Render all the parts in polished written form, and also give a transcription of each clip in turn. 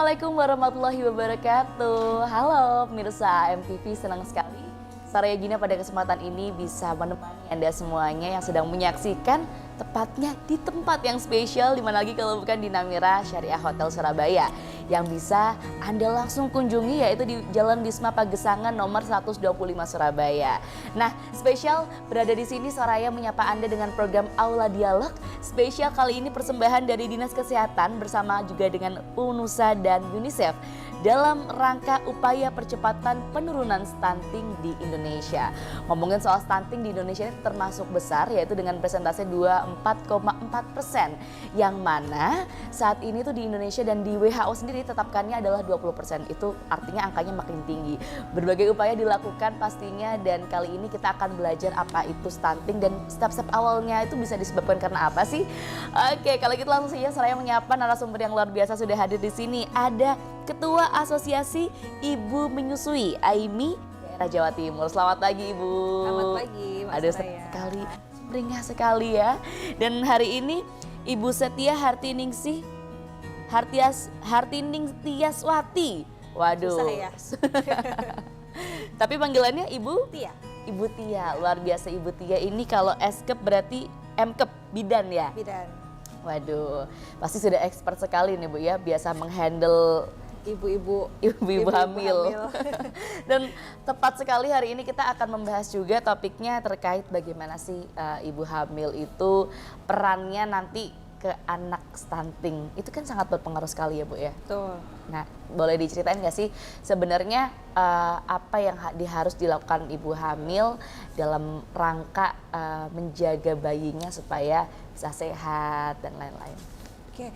Assalamualaikum warahmatullahi wabarakatuh. Halo pemirsa MTV, senang sekali Saraya Gina pada kesempatan ini bisa menemani Anda semuanya yang sedang menyaksikan tepatnya di tempat yang spesial, di mana lagi kalau bukan di Namira Syariah Hotel Surabaya, yang bisa Anda langsung kunjungi, yaitu di Jalan Disma Pagesangan nomor 125 Surabaya. Nah, spesial berada di sini Soraya menyapa Anda dengan program Aula Dialog. Spesial kali ini persembahan dari Dinas Kesehatan bersama juga dengan UNUSA dan UNICEF dalam rangka upaya percepatan penurunan stunting di Indonesia. Ngomongin soal stunting di Indonesia ini termasuk besar, yaitu dengan persentase 24,4%, yang mana saat ini tuh di Indonesia dan di WHO sendiri tetapkannya adalah 20%. Itu artinya angkanya makin tinggi. Berbagai upaya dilakukan pastinya, dan kali ini kita akan belajar apa itu stunting dan step-step awalnya itu bisa disebabkan karena apa sih? Oke, kalau gitu langsung saja saya menyapa narasumber yang luar biasa sudah hadir di sini. Ada Ketua Asosiasi Ibu Menyusui AIMI daerah Jawa Timur. Selamat pagi Ibu. Selamat pagi Mas Ada Soraya. sekali, sumringah sekali ya. Dan hari ini Ibu Setia Hartiningstiaswati. Waduh. Susah ya. Tapi panggilannya Ibu Tia. Ibu Tia. Luar biasa Ibu Tia ini, kalau Skep berarti Mkep, bidan ya. Bidan. Waduh, pasti sudah expert sekali nih Bu ya, biasa menghandle Ibu-ibu hamil. Dan tepat sekali hari ini kita akan membahas juga topiknya terkait bagaimana sih ibu hamil itu perannya nanti ke anak stunting. Itu kan sangat berpengaruh sekali ya Bu ya. Betul. Nah, boleh diceritain nggak sih sebenarnya apa yang harus dilakukan ibu hamil dalam rangka menjaga bayinya supaya bisa sehat dan lain-lain? Oke.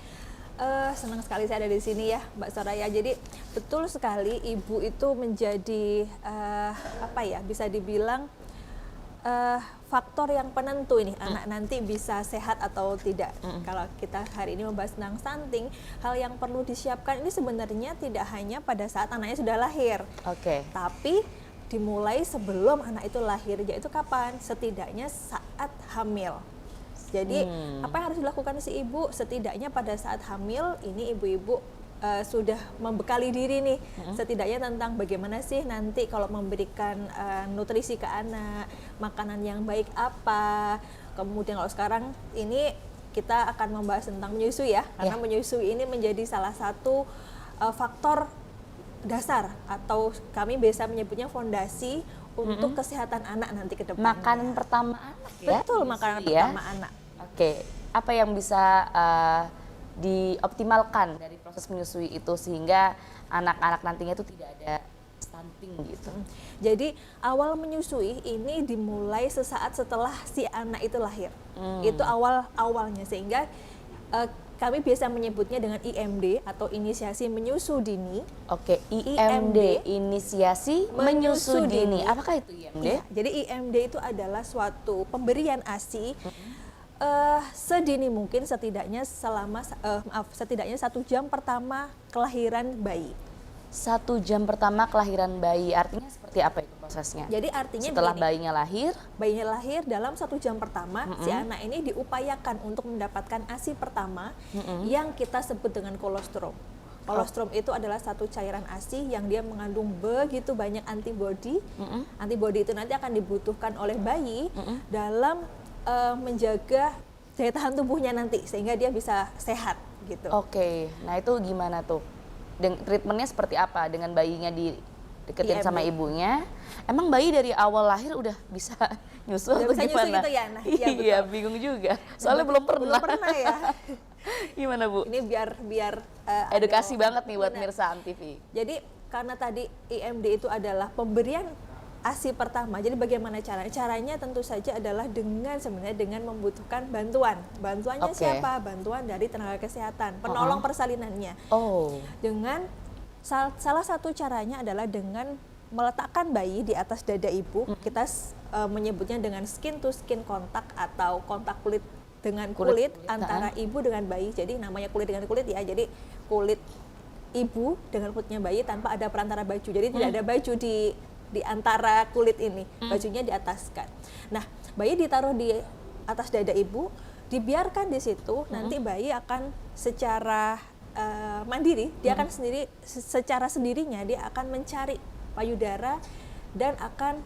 Senang sekali saya ada di sini ya Mbak Soraya. Jadi betul sekali ibu itu menjadi bisa dibilang faktor yang penentu ini anak nanti bisa sehat atau tidak. Kalau kita hari ini membahas tentang stunting, hal yang perlu disiapkan ini sebenarnya tidak hanya pada saat anaknya sudah lahir. Oke. Tapi dimulai sebelum anak itu lahir, yaitu kapan? Setidaknya saat hamil. Jadi apa yang harus dilakukan si ibu? Setidaknya pada saat hamil ini ibu-ibu sudah membekali diri nih, setidaknya tentang bagaimana sih nanti kalau memberikan nutrisi ke anak, makanan yang baik apa. Kemudian kalau sekarang ini kita akan membahas tentang menyusui ya, karena menyusui ini menjadi salah satu faktor dasar, atau kami biasa menyebutnya fondasi untuk kesehatan anak nanti ke depan. Makanan pertama anak ya? Betul, makanan pertama anak. Oke, apa yang bisa dioptimalkan dari proses menyusui itu sehingga anak-anak nantinya itu tidak ada stunting gitu? Jadi awal menyusui ini dimulai sesaat setelah si anak itu lahir. Itu awalnya, sehingga kami biasa menyebutnya dengan IMD atau inisiasi menyusu dini. Oke, IMD, inisiasi menyusu dini. Apakah itu IMD? Ya, jadi IMD itu adalah suatu pemberian ASI sedini mungkin, setidaknya setidaknya 1 jam pertama kelahiran bayi. 1 jam pertama kelahiran bayi, artinya seperti apa itu prosesnya? Jadi artinya setelah begini, bayinya lahir dalam 1 jam pertama, si anak ini diupayakan untuk mendapatkan ASI pertama yang kita sebut dengan kolostrum. Kolostrum itu adalah satu cairan ASI yang dia mengandung begitu banyak antibodi. Antibodi itu nanti akan dibutuhkan oleh bayi dalam menjaga daya tahan tubuhnya nanti, sehingga dia bisa sehat gitu. Oke, nah itu gimana tuh? Treatmentnya seperti apa? Dengan bayinya dideketin sama ibunya? Emang bayi dari awal lahir udah bisa nyusu atau bisa gimana? nyusu gitu ya? Nah, iya, bingung juga. Soalnya belum pernah. Belum pernah ya. Gimana Bu? Ini biar edukasi banget nih buat mirsa TV. Jadi karena tadi IMD itu adalah pemberian ASI pertama. Jadi bagaimana caranya? Caranya tentu saja adalah dengan membutuhkan bantuan. Bantuannya siapa? Bantuan dari tenaga kesehatan, penolong persalinannya. Dengan salah satu caranya adalah dengan meletakkan bayi di atas dada ibu. Kita menyebutnya dengan skin to skin kontak atau kontak kulit dengan kulit antara ibu dengan bayi. Jadi namanya kulit dengan kulit ya. Jadi kulit ibu dengan kulitnya bayi tanpa ada perantara baju. Jadi tidak ada baju di antara kulit ini, bajunya diataskan. Nah, bayi ditaruh di atas dada ibu, dibiarkan di situ, nanti bayi akan secara mandiri, dia akan sendiri secara sendirinya dia akan mencari payudara dan akan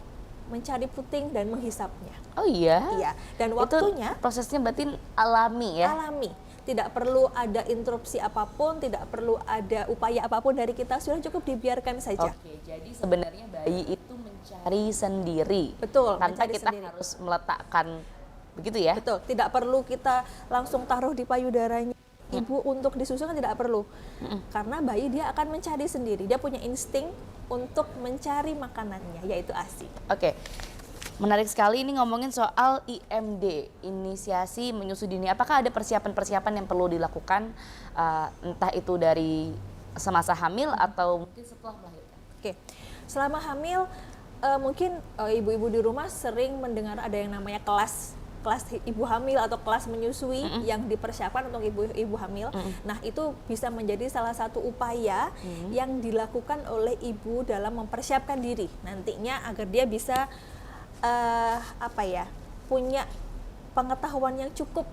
mencari puting dan menghisapnya. Oh iya? Iya. Dan waktunya itu prosesnya berarti alami ya? Alami. Tidak perlu ada interupsi apapun, tidak perlu ada upaya apapun dari kita, sudah cukup dibiarkan saja. Oke, jadi sebenarnya bayi itu mencari sendiri. Betul, Tanpa mencari kita sendiri. harus meletakkan, begitu ya? Betul, tidak perlu kita langsung taruh di payudaranya ibu untuk disusukan, tidak perlu. Karena bayi dia akan mencari sendiri, dia punya insting untuk mencari makanannya, yaitu ASI. Oke, menarik sekali ini ngomongin soal IMD, inisiasi menyusui dini. Apakah ada persiapan-persiapan yang perlu dilakukan, entah itu dari semasa hamil atau mungkin setelah melahirkan? Oke, selama hamil mungkin ibu-ibu di rumah sering mendengar ada yang namanya kelas ibu hamil atau kelas menyusui yang dipersiapkan untuk ibu hamil. Nah, itu bisa menjadi salah satu upaya yang dilakukan oleh ibu dalam mempersiapkan diri nantinya agar dia bisa punya pengetahuan yang cukup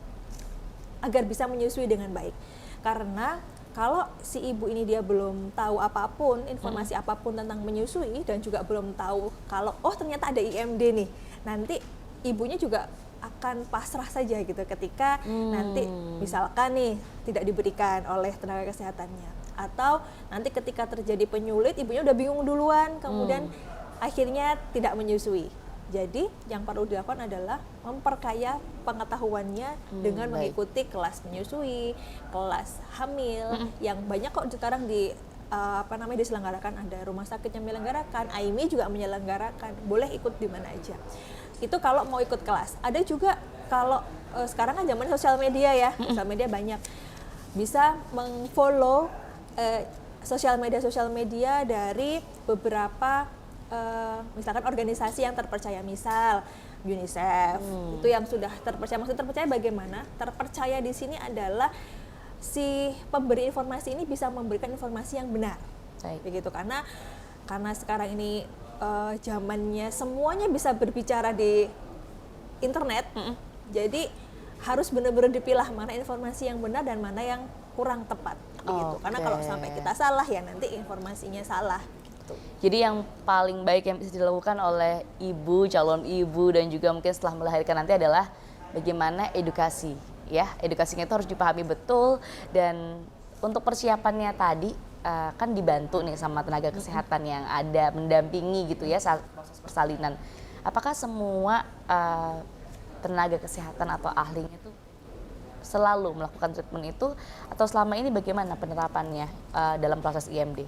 agar bisa menyusui dengan baik. Karena kalau si ibu ini dia belum tahu apapun, informasi apapun tentang menyusui dan juga belum tahu kalau ternyata ada IMD nih, nanti ibunya juga akan pasrah saja gitu ketika nanti misalkan nih tidak diberikan oleh tenaga kesehatannya, atau nanti ketika terjadi penyulit ibunya udah bingung duluan, kemudian akhirnya tidak menyusui. Jadi yang perlu dilakukan adalah memperkaya pengetahuannya dengan mengikuti kelas menyusui, kelas hamil yang banyak kok sekarang diselenggarakan, ada rumah sakit yang menyelenggarakan, AIMI juga menyelenggarakan, boleh ikut di mana aja. Itu kalau mau ikut kelas. Ada juga kalau sekarang kan zaman sosial media ya, sosial media banyak, bisa mengfollow sosial media dari beberapa misalkan organisasi yang terpercaya, misal UNICEF, itu yang sudah terpercaya. Maksudnya terpercaya bagaimana? Terpercaya di sini adalah si pemberi informasi ini bisa memberikan informasi yang benar. Begitu, karena sekarang ini zamannya semuanya bisa berbicara di internet, jadi harus benar-benar dipilah mana informasi yang benar dan mana yang kurang tepat, begitu. Karena kalau sampai kita salah ya nanti informasinya salah. Gitu. Jadi yang paling baik yang bisa dilakukan oleh ibu, calon ibu dan juga mungkin setelah melahirkan nanti adalah bagaimana edukasi, ya. Edukasinya itu harus dipahami betul, dan untuk persiapannya tadi kan dibantu nih sama tenaga kesehatan yang ada mendampingi gitu ya saat proses persalinan. Apakah semua tenaga kesehatan atau ahlinya itu selalu melakukan treatment itu, atau selama ini bagaimana penerapannya dalam proses IMD?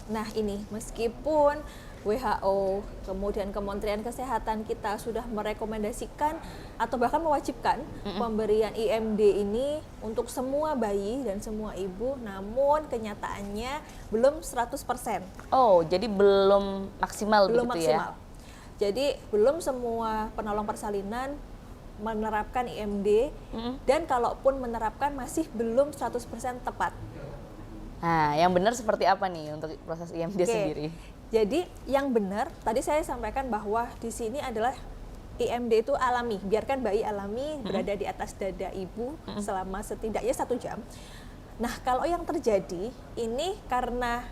Nah ini, meskipun WHO, kemudian Kementerian Kesehatan kita sudah merekomendasikan atau bahkan mewajibkan pemberian IMD ini untuk semua bayi dan semua ibu, namun kenyataannya belum 100%. Oh, jadi belum maksimal belum begitu maksimal. Ya? Jadi belum semua penolong persalinan menerapkan IMD, dan kalaupun menerapkan masih belum 100% tepat. Nah, yang benar seperti apa nih untuk proses IMD sendiri? Jadi yang benar, tadi saya sampaikan bahwa di sini adalah IMD itu alami, biarkan bayi alami berada di atas dada ibu selama setidaknya 1 jam. Nah, kalau yang terjadi ini karena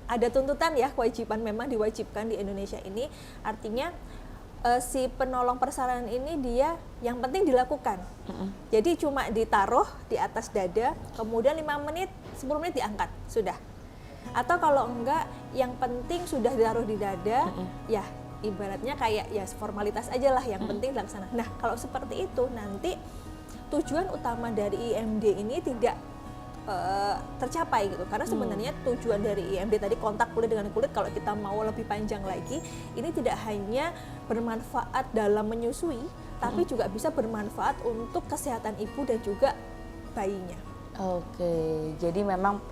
ada tuntutan ya, kewajiban, memang diwajibkan di Indonesia ini, artinya si penolong persalinan ini dia yang penting dilakukan. Jadi cuma ditaruh di atas dada, kemudian 5 menit, 10 menit diangkat, sudah. Atau kalau enggak, yang penting sudah ditaruh di dada, ya ibaratnya kayak ya formalitas aja lah, yang penting dilaksanakan. Nah, kalau seperti itu nanti tujuan utama dari IMD ini tidak tercapai gitu. Karena sebenarnya tujuan dari IMD tadi, kontak kulit dengan kulit, kalau kita mau lebih panjang lagi, ini tidak hanya bermanfaat dalam menyusui, tapi juga bisa bermanfaat untuk kesehatan ibu dan juga bayinya. Oke, jadi memang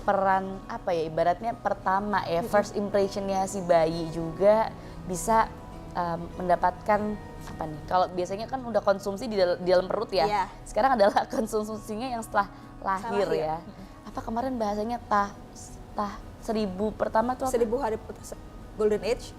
peran apa ya, ibaratnya pertama ya, first impressionnya si bayi juga bisa mendapatkan apa nih, kalau biasanya kan udah konsumsi di dalam perut ya, sekarang adalah konsumsinya yang setelah lahir ya. Apa kemarin bahasanya tah 1000 pertama tuh apa? 1000 hari golden age.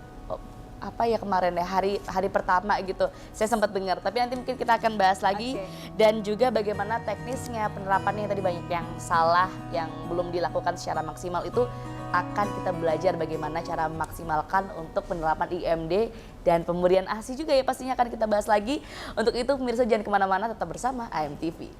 apa ya kemarin ya, hari pertama gitu. Saya sempat dengar, tapi nanti mungkin kita akan bahas lagi. Dan juga bagaimana teknisnya penerapannya, tadi banyak yang salah, yang belum dilakukan secara maksimal, itu akan kita belajar bagaimana cara memaksimalkan untuk penerapan IMD dan pemberian ASI juga ya, pastinya akan kita bahas lagi. Untuk itu pemirsa jangan kemana-mana, tetap bersama AMTV.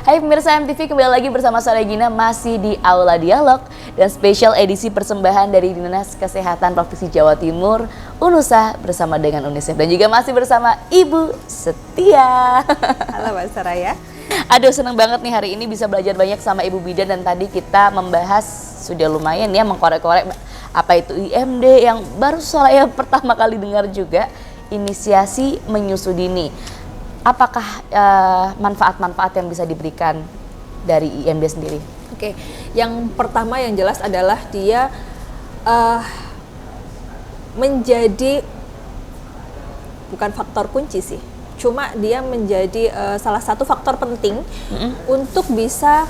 Hai pemirsa MTV, kembali lagi bersama saya Gina, masih di Aula Dialog dan spesial edisi persembahan dari Dinas Kesehatan Provinsi Jawa Timur, UNUSA bersama dengan UNICEF, dan juga masih bersama Ibu Setia. Halo Mbak Saraya. Aduh, seneng banget nih hari ini bisa belajar banyak sama Ibu Bidan, dan tadi kita membahas sudah lumayan ya, mengkorek-korek apa itu IMD yang baru saya pertama kali dengar juga, inisiasi menyusu dini. Apakah manfaat-manfaat yang bisa diberikan dari IMD sendiri? Oke, yang pertama yang jelas adalah dia menjadi bukan faktor kunci sih, cuma dia menjadi salah satu faktor penting untuk bisa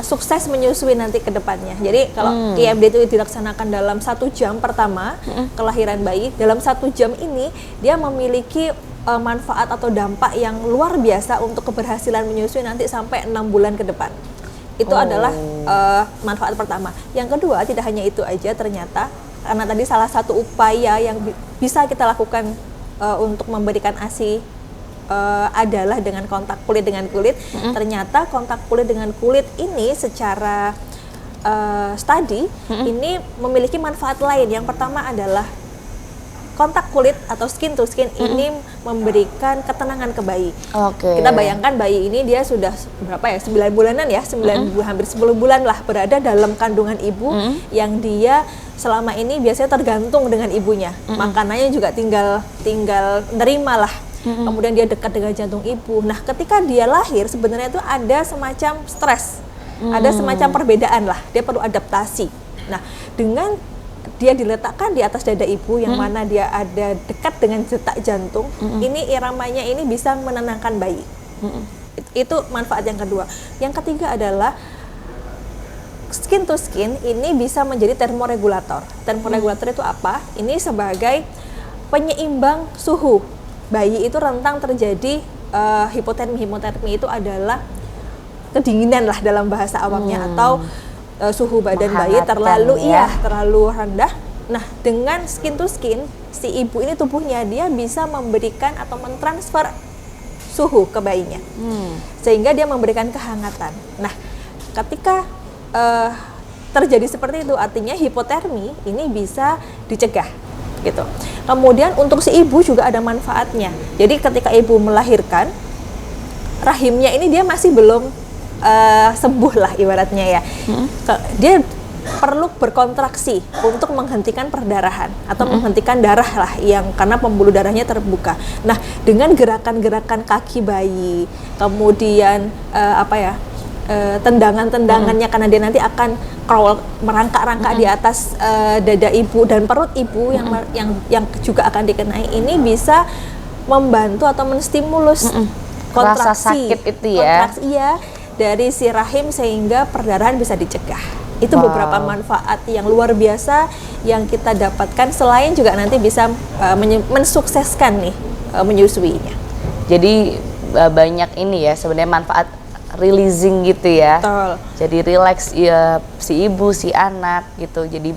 sukses menyusui nanti ke depannya. Jadi kalau IMD itu dilaksanakan dalam 1 jam pertama kelahiran bayi, dalam 1 jam ini dia memiliki manfaat atau dampak yang luar biasa untuk keberhasilan menyusui nanti sampai 6 bulan ke depan. Itu adalah manfaat pertama. Yang kedua, tidak hanya itu aja ternyata, karena tadi salah satu upaya yang bisa kita lakukan untuk memberikan ASI adalah dengan kontak kulit dengan kulit. Ternyata kontak kulit dengan kulit ini secara studi ini memiliki manfaat lain. Yang pertama adalah kontak kulit atau skin to skin ini memberikan ketenangan ke bayi. Kita bayangkan bayi ini dia sudah berapa ya, 9 bulanan ya, 9 bulan, hampir 10 bulan lah berada dalam kandungan ibu, yang dia selama ini biasanya tergantung dengan ibunya. Makanannya juga tinggal nerima lah. Kemudian dia dekat dengan jantung ibu. Nah, ketika dia lahir sebenarnya itu ada semacam stres, ada semacam perbedaan lah. Dia perlu adaptasi. Nah, dengan dia diletakkan di atas dada ibu yang mana dia ada dekat dengan detak jantung, ini iramanya ini bisa menenangkan bayi. Itu manfaat yang kedua. Yang ketiga adalah skin to skin ini bisa menjadi termoregulator. Termoregulator itu apa? Ini sebagai penyeimbang suhu. Bayi itu rentan terjadi hipotermi. Hipotermi itu adalah kedinginan lah dalam bahasa awamnya, atau suhu badan bayi terlalu rendah. Nah, dengan skin to skin, si ibu ini tubuhnya dia bisa memberikan atau mentransfer suhu ke bayinya, sehingga dia memberikan kehangatan. Nah, ketika terjadi seperti itu, artinya hipotermi ini bisa dicegah gitu. Kemudian untuk si ibu juga ada manfaatnya. Jadi ketika ibu melahirkan, rahimnya ini dia masih belum sembuh lah ibaratnya ya. Dia perlu berkontraksi untuk menghentikan perdarahan atau menghentikan darah lah, yang karena pembuluh darahnya terbuka. Nah, dengan gerakan-gerakan kaki bayi, kemudian tendangan-tendangannya, karena dia nanti akan crawl, merangkak-rangkak di atas dada ibu dan perut ibu yang juga akan dikenai, ini bisa membantu atau menstimulus kontraksi, rasa sakit itu ya. Kontraksi ya dari si rahim, sehingga perdarahan bisa dicegah. Itu beberapa manfaat yang luar biasa yang kita dapatkan, selain juga nanti bisa mensukseskan nih menyusuinya. Jadi banyak ini ya sebenarnya manfaat releasing gitu ya. Betul. Jadi relax ya si ibu, si anak gitu. Jadi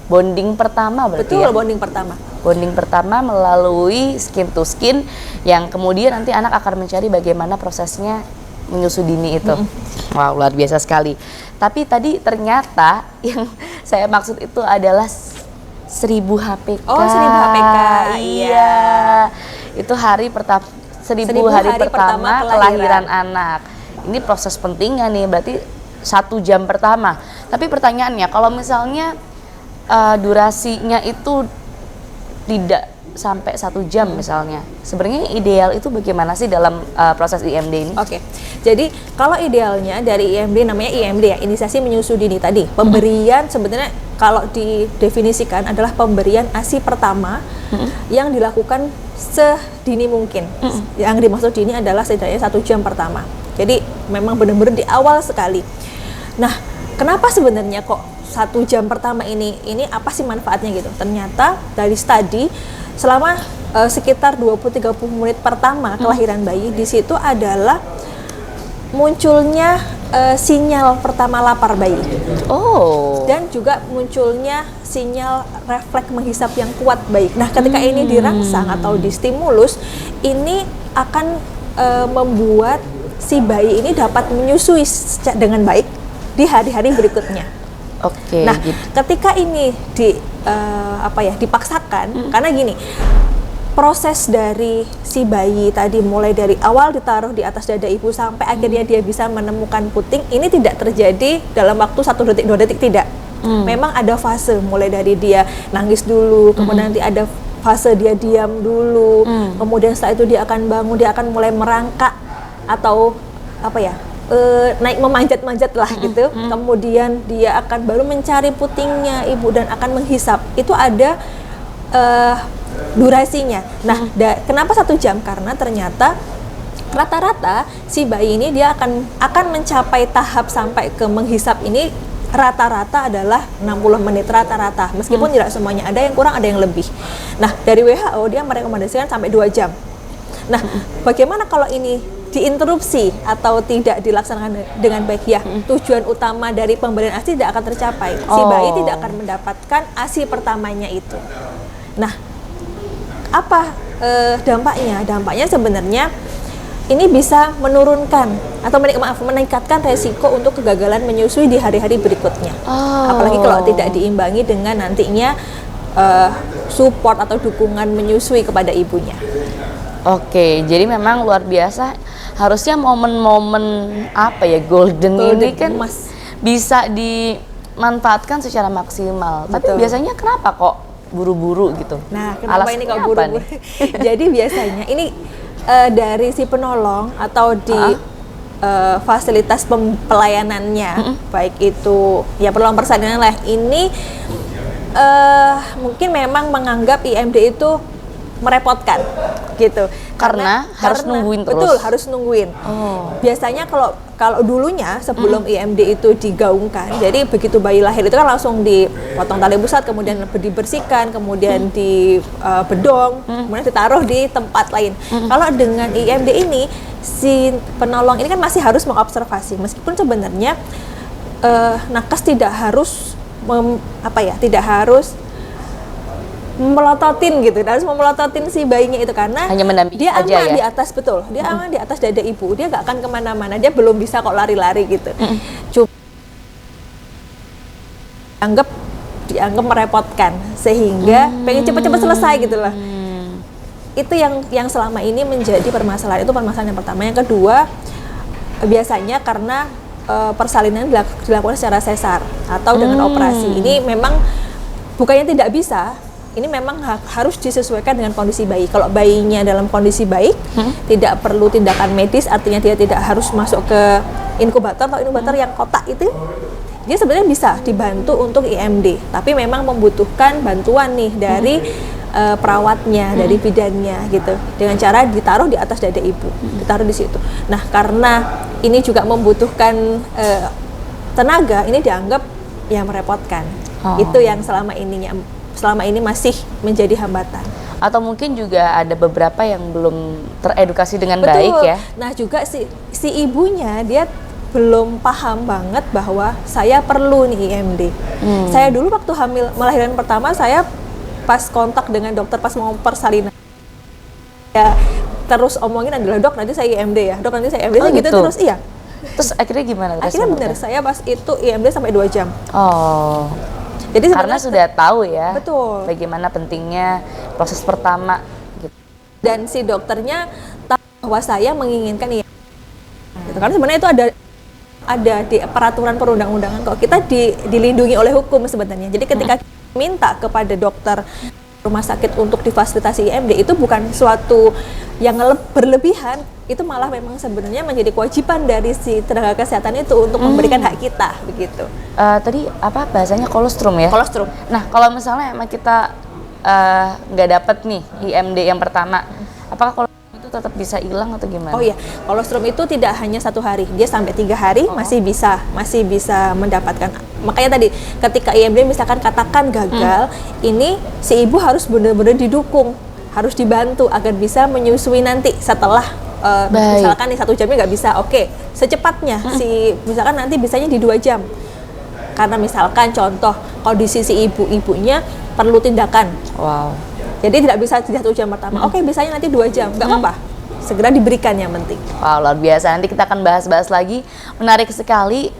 bonding pertama berarti. Betul, ya? bonding pertama. Bonding pertama melalui skin to skin, yang kemudian nanti anak akan mencari bagaimana prosesnya menyusu dini itu. Wow, luar biasa sekali. Tapi tadi ternyata yang saya maksud itu adalah 1000 HPK. Oh, 1000 HPK. Iya. Itu hari pertama 1000 hari pertama kelahiran anak. Ini proses pentingnya nih, berarti 1 jam pertama. Tapi pertanyaannya, kalau misalnya durasinya itu tidak sampai 1 jam misalnya. Sebenarnya ideal itu bagaimana sih dalam proses IMD ini? Oke, jadi kalau idealnya dari IMD, namanya IMD ya, inisiasi menyusui dini tadi. Pemberian sebenarnya kalau didefinisikan adalah pemberian ASI pertama yang dilakukan sedini mungkin. Yang dimaksud dini adalah setidaknya 1 jam pertama. Jadi memang benar-benar di awal sekali. Nah, kenapa sebenarnya kok 1 jam pertama ini apa sih manfaatnya gitu? Ternyata dari studi selama sekitar 20-30 menit pertama kelahiran bayi, di situ adalah munculnya sinyal pertama lapar bayi. Oh. Dan juga munculnya sinyal refleks menghisap yang kuat bayi. Nah, ketika ini dirangsang atau distimulus, ini akan membuat si bayi ini dapat menyusui dengan baik di hari-hari berikutnya. Oke. Nah, ketika ini dipaksakan, karena gini, proses dari si bayi tadi mulai dari awal ditaruh di atas dada ibu sampai akhirnya dia bisa menemukan puting, ini tidak terjadi dalam waktu 1 detik 2 detik, tidak. Memang ada fase, mulai dari dia nangis dulu, kemudian nanti ada fase dia diam dulu, kemudian setelah itu dia akan bangun, dia akan mulai merangkak atau naik memanjat-manjat lah gitu. Kemudian dia akan baru mencari putingnya ibu dan akan menghisap. Itu ada durasinya. Nah, kenapa 1 jam? Karena ternyata rata-rata si bayi ini dia akan mencapai tahap sampai ke menghisap ini rata-rata adalah 60 menit rata-rata. Meskipun tidak semuanya, ada yang kurang, ada yang lebih. Nah, dari WHO dia merekomendasikan sampai 2 jam. Nah, bagaimana kalau ini diinterupsi atau tidak dilaksanakan dengan baik? Ya, tujuan utama dari pemberian ASI tidak akan tercapai. Si bayi tidak akan mendapatkan ASI pertamanya itu. Nah, apa dampaknya? Dampaknya sebenarnya ini bisa menurunkan atau meningkatkan resiko untuk kegagalan menyusui di hari-hari berikutnya. Apalagi kalau tidak diimbangi dengan nantinya support atau dukungan menyusui kepada ibunya. Oke, jadi memang luar biasa. Harusnya momen-momen golden ini kan bisa dimanfaatkan secara maksimal. Betul. Tapi biasanya kenapa kok buru-buru gitu? Nah, kenapa ini kok buru-buru? Jadi biasanya ini dari si penolong atau di fasilitas pelayanannya, baik itu ya penolong persalinan lah, ini mungkin memang menganggap IMD itu merepotkan gitu, karena harus nungguin terus. Betul, harus nungguin. Biasanya kalau dulunya sebelum IMD itu digaungkan, jadi begitu bayi lahir itu kan langsung dipotong tali pusat, kemudian dibersihkan, kemudian dibedong, kemudian ditaruh di tempat lain. Kalau dengan IMD ini, si penolong ini kan masih harus mengobservasi, meskipun sebenarnya nakes tidak harus tidak harus melototin gitu, harus memelototin si bayinya itu, karena hanya mendampingi dia aja aman ya? Di atas, betul, dia aman di atas dada ibu, dia nggak akan kemana-mana, dia belum bisa kok lari-lari gitu. Cuma dianggap merepotkan sehingga pengen cepet-cepet selesai gitu lah. Itu yang selama ini menjadi permasalahan. Itu permasalahan yang pertama. Yang kedua, biasanya karena persalinan dilakukan secara sesar atau dengan operasi. Ini memang bukannya tidak bisa, ini memang harus disesuaikan dengan kondisi bayi. Kalau bayinya dalam kondisi baik, tidak perlu tindakan medis, artinya dia tidak harus masuk ke inkubator atau inkubator yang kotak itu, dia sebenarnya bisa dibantu untuk IMD. Tapi memang membutuhkan bantuan nih dari perawatnya, dari bidannya gitu, dengan cara ditaruh di atas dada ibu, ditaruh di situ. Nah, karena ini juga membutuhkan tenaga, ini dianggap ya merepotkan. Itu yang selama ini masih menjadi hambatan. Atau mungkin juga ada beberapa yang belum teredukasi dengan Betul. baik ya. Nah, juga si ibunya dia belum paham banget bahwa saya perlu nih IMD. Saya dulu waktu melahirkan pertama, saya pas kontak dengan dokter pas mau persalinan, ya terus omongin adalah, dok nanti saya IMD ya, dok nanti saya IMD. Gitu terus. Iya. Terus akhirnya gimana? Akhirnya benar, saya pas itu IMD sampai 2 jam. Jadi karena sudah tahu ya, betul, bagaimana pentingnya proses pertama gitu. Dan si dokternya tahu bahwa saya menginginkan IMD gitu. Karena sebenarnya itu ada di peraturan perundang-undangan kok, kita dilindungi oleh hukum sebenarnya. Jadi ketika minta kepada dokter rumah sakit untuk difasilitasi IMD itu bukan suatu yang berlebihan, itu malah memang sebenarnya menjadi kewajiban dari si tenaga kesehatan itu untuk memberikan hak kita begitu. Tadi apa bahasanya kolostrum ya? Kolostrum. Nah kalau misalnya emang kita nggak dapet nih IMD yang pertama, apakah kolostrum itu tetap bisa hilang atau gimana? Oh iya, kolostrum itu tidak hanya 1 hari, dia sampai 3 hari masih bisa mendapatkan. Makanya tadi ketika IMD misalkan katakan gagal, ini si ibu harus benar-benar didukung, harus dibantu agar bisa menyusui nanti setelah misalkan nih 1 jamnya nggak bisa, oke, secepatnya misalkan nanti bisanya di 2 jam. Karena misalkan contoh kondisi si ibunya perlu tindakan. Wow. Jadi tidak bisa 1 jam pertama. Oke, bisanya nanti 2 jam, nggak apa-apa. Segera diberikan yang penting. Wow, luar biasa. Nanti kita akan bahas-bahas lagi. Menarik sekali.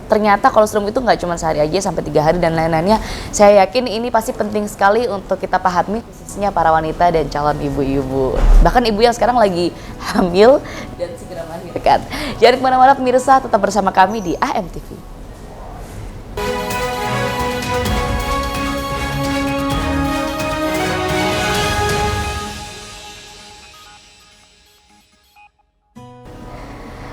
Ternyata kolostrum itu nggak cuma sehari aja, sampai 3 hari dan lain-lainnya. Saya yakin ini pasti penting sekali untuk kita pahami, khususnya para wanita dan calon ibu-ibu. Bahkan ibu yang sekarang lagi hamil dan segera melahirkan. Jangan kemana-mana pemirsa, tetap bersama kami di AMTV.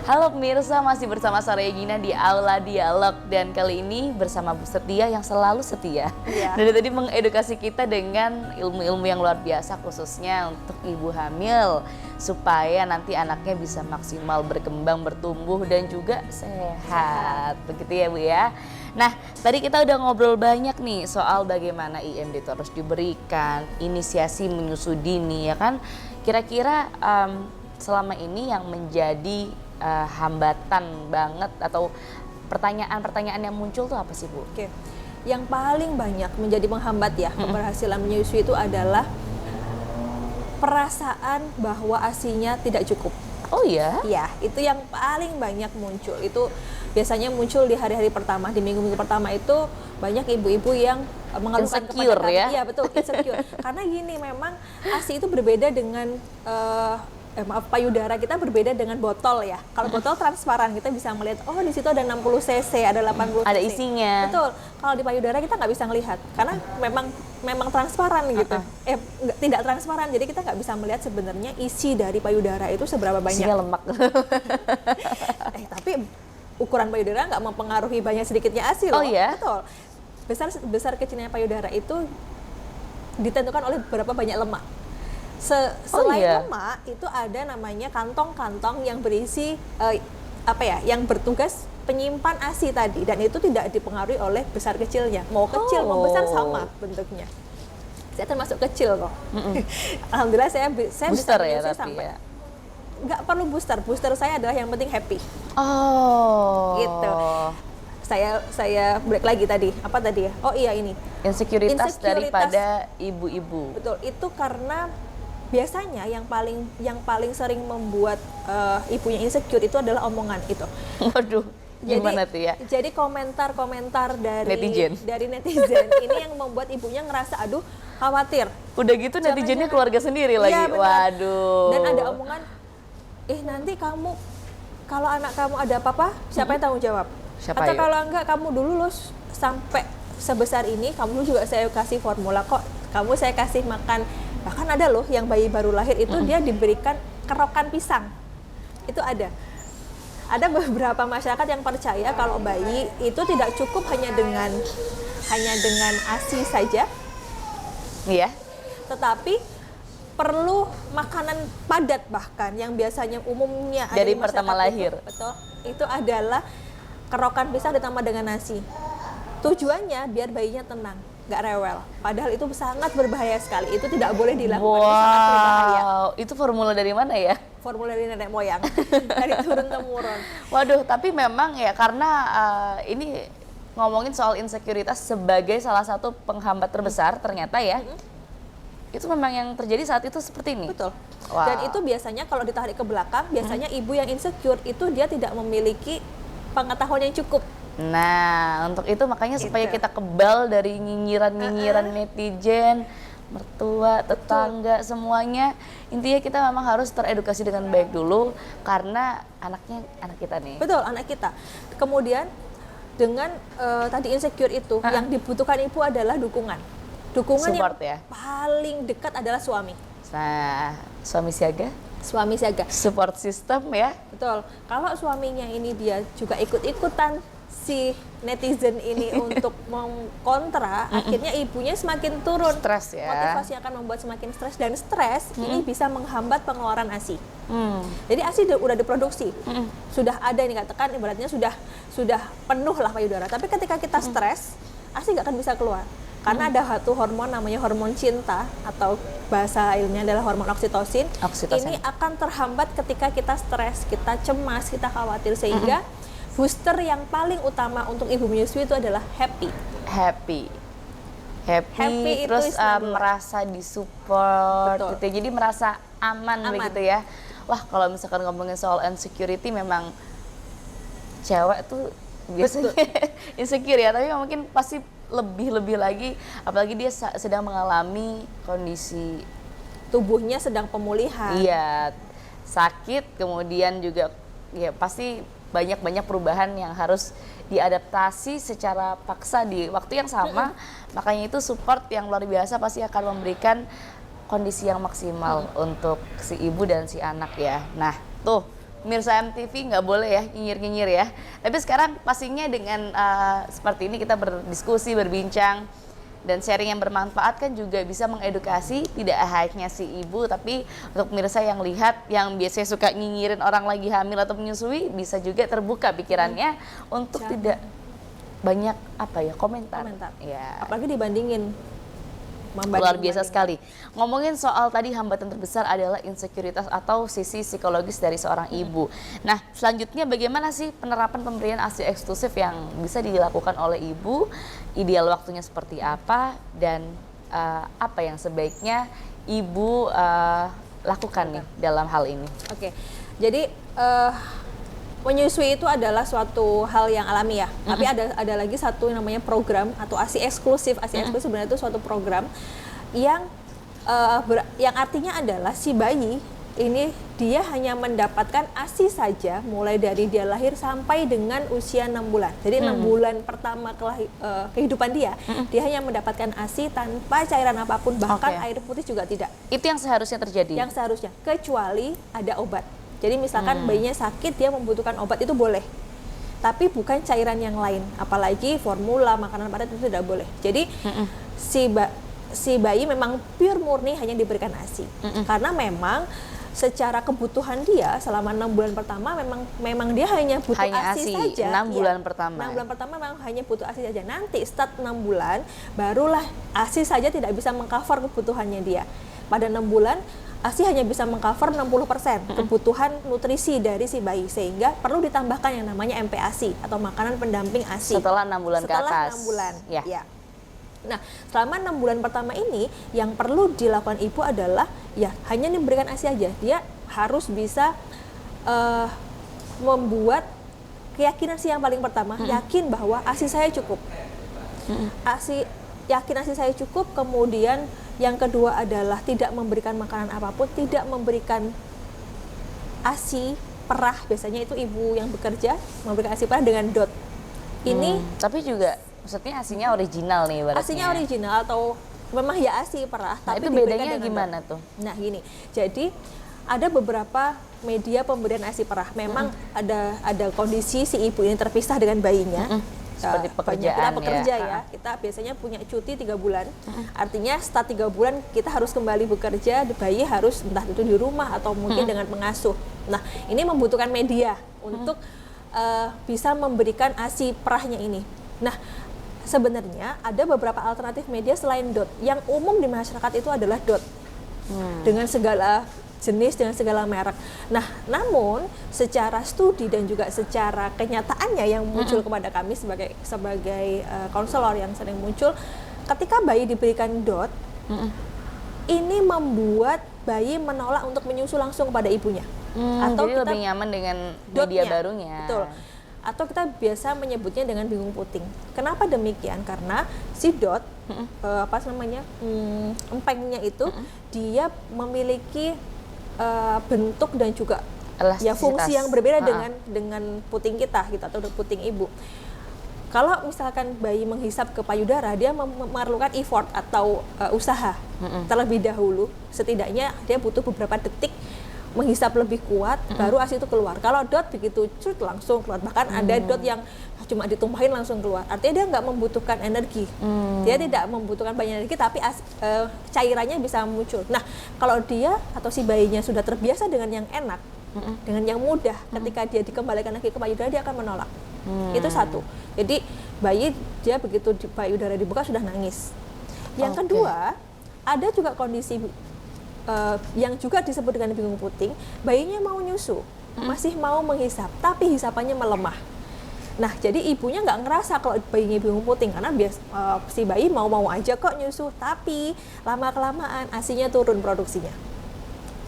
Halo pemirsa, masih bersama Saraya Gina di Aula Dialog, dan kali ini bersama Bu Setia yang selalu setia. Iya. Dari tadi mengedukasi kita dengan ilmu-ilmu yang luar biasa, khususnya untuk ibu hamil supaya nanti anaknya bisa maksimal berkembang, bertumbuh dan juga sehat. Begitu ya Bu ya. Nah, tadi kita udah ngobrol banyak nih soal bagaimana IMD itu harus diberikan, inisiasi menyusui dini ya kan. Kira-kira selama ini yang menjadi hambatan banget atau pertanyaan-pertanyaan yang muncul tuh apa sih Bu? Oke, yang paling banyak menjadi penghambat ya keberhasilan menyusui itu adalah perasaan bahwa ASI-nya tidak cukup. Oh ya? Iya, itu yang paling banyak muncul. Itu biasanya muncul di hari-hari pertama, di minggu-minggu pertama itu banyak ibu-ibu yang mengeluhkan insecure kepada kami. ya? Iya betul, insecure. Karena gini, memang ASI itu berbeda dengan payudara kita berbeda dengan botol ya. Kalau botol transparan, kita bisa melihat, oh di situ ada 60 cc, ada 80 cc. Ada isinya. Betul. Kalau di payudara kita nggak bisa melihat, karena memang transparan gitu. Tidak transparan, jadi kita nggak bisa melihat sebenarnya isi dari payudara itu seberapa banyak. Isinya lemak. Tapi ukuran payudara nggak mempengaruhi banyak sedikitnya ASI loh. Oh iya? Betul. Besar kecilnya payudara itu ditentukan oleh berapa banyak lemak. Selain lemak itu ada namanya kantong-kantong yang berisi yang bertugas penyimpan ASI tadi, dan itu tidak dipengaruhi oleh besar kecilnya. Mau kecil mau besar sama bentuknya. Saya termasuk kecil kok. Alhamdulillah saya booster bisa ya tapi sampai. ya. Nggak perlu booster saya adalah yang penting happy. Oh. Gitu. Saya break lagi tadi. Apa tadi ya? Oh iya ini. Insekuritas daripada ibu-ibu. Betul. Itu karena biasanya yang paling sering membuat ibunya insecure itu adalah omongan itu. Waduh, gimana tuh ya? Jadi komentar-komentar dari netizen ini yang membuat ibunya ngerasa aduh khawatir. Udah gitu netizennya keluarga sendiri lagi. Iya, waduh. Dan ada omongan, nanti kamu kalau anak kamu ada apa-apa siapa yang tanggung jawab? Atau kalau enggak kamu dulu loh sampai sebesar ini, kamu juga saya kasih formula kok, kamu saya kasih makan. Bahkan ada loh yang bayi baru lahir itu dia diberikan kerokan pisang. Itu ada. Ada beberapa masyarakat yang percaya kalau bayi itu tidak cukup hanya dengan ASI saja. Iya. Tetapi perlu makanan padat, bahkan yang biasanya umumnya ada dari di pertama lahir. Betul. Itu adalah kerokan pisang ditambah dengan nasi. Tujuannya biar bayinya tenang, nggak rewel. Padahal itu sangat berbahaya sekali. Itu tidak boleh dilakukan. Wow, itu sangat berbahaya. Itu formula dari mana ya? Formula dari nenek moyang, dari turun temurun. Waduh, tapi memang ya karena ini ngomongin soal insekuritas sebagai salah satu penghambat terbesar ternyata ya. Itu memang yang terjadi saat itu seperti ini. Betul. Wow. Dan itu biasanya kalau ditarik ke belakang, biasanya ibu yang insecure itu dia tidak memiliki pengetahuan yang cukup. Nah, untuk itu makanya supaya kita kebal dari nyinyiran-nyinyiran netizen, mertua, tetangga, semuanya. Intinya kita memang harus teredukasi dengan baik dulu karena anaknya anak kita nih. Betul, anak kita. Kemudian dengan tadi insecure itu yang dibutuhkan ibu adalah dukungan. Dukungan Support yang ya. paling dekat adalah suami. Nah, suami siaga, Suami siaga. support system ya. Betul. Kalau suaminya ini dia juga ikut-ikutan si netizen ini untuk mengkontra, akhirnya ibunya semakin turun. Stres ya. Motivasi akan membuat semakin stres, dan stres ini bisa menghambat pengeluaran ASI. Jadi ASI udah diproduksi, sudah ada nih, katakan ibaratnya sudah penuh lah payudara. Tapi ketika kita stres, ASI nggak akan bisa keluar. Karena ada satu hormon namanya hormon cinta, atau bahasa ilmiahnya adalah hormon oksitosin. Oksitosin. Ini akan terhambat ketika kita stres, kita cemas, kita khawatir, sehingga booster yang paling utama untuk ibu menyusui itu adalah happy. Happy Happy itu terus is number one. merasa disupport Betul. gitu. Jadi merasa aman begitu ya. Wah, kalau misalkan ngomongin soal insecurity, memang cewek tuh biasanya insecure ya, tapi mungkin pasti lebih lagi, apalagi dia sedang mengalami kondisi Tubuhnya sedang pemulihan. iya, sakit, kemudian juga ya pasti banyak perubahan yang harus diadaptasi secara paksa di waktu yang sama. Makanya itu support yang luar biasa pasti akan memberikan kondisi yang maksimal untuk si ibu dan si anak ya. Nah tuh, pemirsa MTV nggak boleh ya nyinyir-nyinyir ya. Tapi sekarang pastinya dengan seperti ini kita berdiskusi, berbincang, dan sharing yang bermanfaat kan juga bisa mengedukasi tidak hanya si ibu, tapi untuk pemirsa yang lihat, yang biasanya suka nyinyirin orang lagi hamil atau menyusui, bisa juga terbuka pikirannya untuk tidak banyak komentar. Ya. Apalagi dibandingin. Luar biasa sekali. Ngomongin soal tadi, hambatan terbesar adalah insekuritas atau sisi psikologis dari seorang ibu. Nah, selanjutnya bagaimana sih penerapan pemberian ASI eksklusif yang bisa dilakukan oleh ibu? Ideal waktunya seperti apa? Dan apa yang sebaiknya ibu lakukan nih dalam hal ini? Oke, jadi menyusui itu adalah suatu hal yang alami ya. Tapi ada lagi satu yang namanya program atau ASI eksklusif. ASI eksklusif sebenarnya itu suatu program yang yang artinya adalah si bayi ini dia hanya mendapatkan ASI saja mulai dari dia lahir sampai dengan usia 6 bulan. Jadi 6 bulan pertama kehidupan dia, dia hanya mendapatkan ASI tanpa cairan apapun, bahkan air putih juga tidak. Itu yang seharusnya terjadi? Yang seharusnya, kecuali ada obat. Jadi misalkan bayinya sakit, dia membutuhkan obat, itu boleh. Tapi bukan cairan yang lain. Apalagi formula, makanan padat itu tidak boleh. Jadi si bayi memang pure murni hanya diberikan ASI. Karena memang secara kebutuhan dia selama 6 bulan pertama memang dia hanya butuh ASI saja. 6 bulan pertama. 6 bulan pertama memang hanya butuh ASI saja. Nanti start 6 bulan barulah ASI saja tidak bisa mengcover kebutuhannya dia. Pada 6 bulan ASI hanya bisa mengcover 60% kebutuhan nutrisi dari si bayi, sehingga perlu ditambahkan yang namanya MPASI atau makanan pendamping ASI. Setelah 6 bulan ke atas. Setelah 6 bulan. Ya. Ya. Nah, selama 6 bulan pertama ini yang perlu dilakukan ibu adalah ya hanya diberikan ASI aja. Dia harus bisa membuat keyakinan sih yang paling pertama, yakin bahwa ASI saya cukup. Yakin ASI saya cukup, kemudian yang kedua adalah tidak memberikan makanan apapun, tidak memberikan ASI perah. Biasanya itu ibu yang bekerja memberikan ASI perah dengan DOT. Ini tapi juga maksudnya ASInya original nih ibaratnya. ASInya original atau memang ya ASI perah, Nah, tapi itu diberikan bedanya dengan gimana DOT. tuh? Nah, gini. Jadi ada beberapa media pemberian ASI perah. Memang ada kondisi si ibu ini terpisah dengan bayinya. Seperti pekerjaan kita bekerja ya. ya, kita biasanya punya cuti 3 bulan. Artinya setelah 3 bulan kita harus kembali bekerja, bayi harus entah itu di rumah atau mungkin dengan pengasuh. Nah, ini membutuhkan media untuk bisa memberikan ASI perahnya ini. Nah, sebenarnya ada beberapa alternatif media selain DOT. Yang umum di masyarakat itu adalah DOT. Dengan segala jenis, dengan segala merek. Nah, namun secara studi dan juga secara kenyataannya yang muncul kepada kami sebagai konselor yang sering muncul, ketika bayi diberikan DOT, ini membuat bayi menolak untuk menyusu langsung kepada ibunya. Atau jadi lebih nyaman dengan media barunya. Betul. Atau kita biasa menyebutnya dengan bingung puting. Kenapa demikian? Karena si DOT, empengnya itu, dia memiliki bentuk dan juga ya fungsi yang berbeda dengan puting kita gitu, atau puting ibu. Kalau misalkan bayi menghisap ke payudara, dia memerlukan effort atau usaha terlebih dahulu. Setidaknya dia butuh beberapa detik menghisap lebih kuat, baru ASI itu keluar. Kalau dot begitu cut langsung keluar. Bahkan ada dot yang cuma ditumpahin langsung keluar. Artinya dia nggak membutuhkan energi. Dia tidak membutuhkan banyak energi, tapi cairannya bisa muncul. Nah, kalau dia atau si bayinya sudah terbiasa dengan yang enak, dengan yang mudah, ketika dia dikembalikan lagi ke payudara, dia akan menolak. Itu satu. Jadi bayi dia begitu payudara dibuka sudah nangis. Yang kedua, ada juga kondisi yang juga disebut dengan bingung puting, bayinya mau nyusu, masih mau menghisap, tapi hisapannya melemah. Nah, jadi ibunya nggak ngerasa kalau bayinya bingung puting, karena si bayi mau-mau aja kok nyusu, tapi lama-kelamaan ASINya turun produksinya.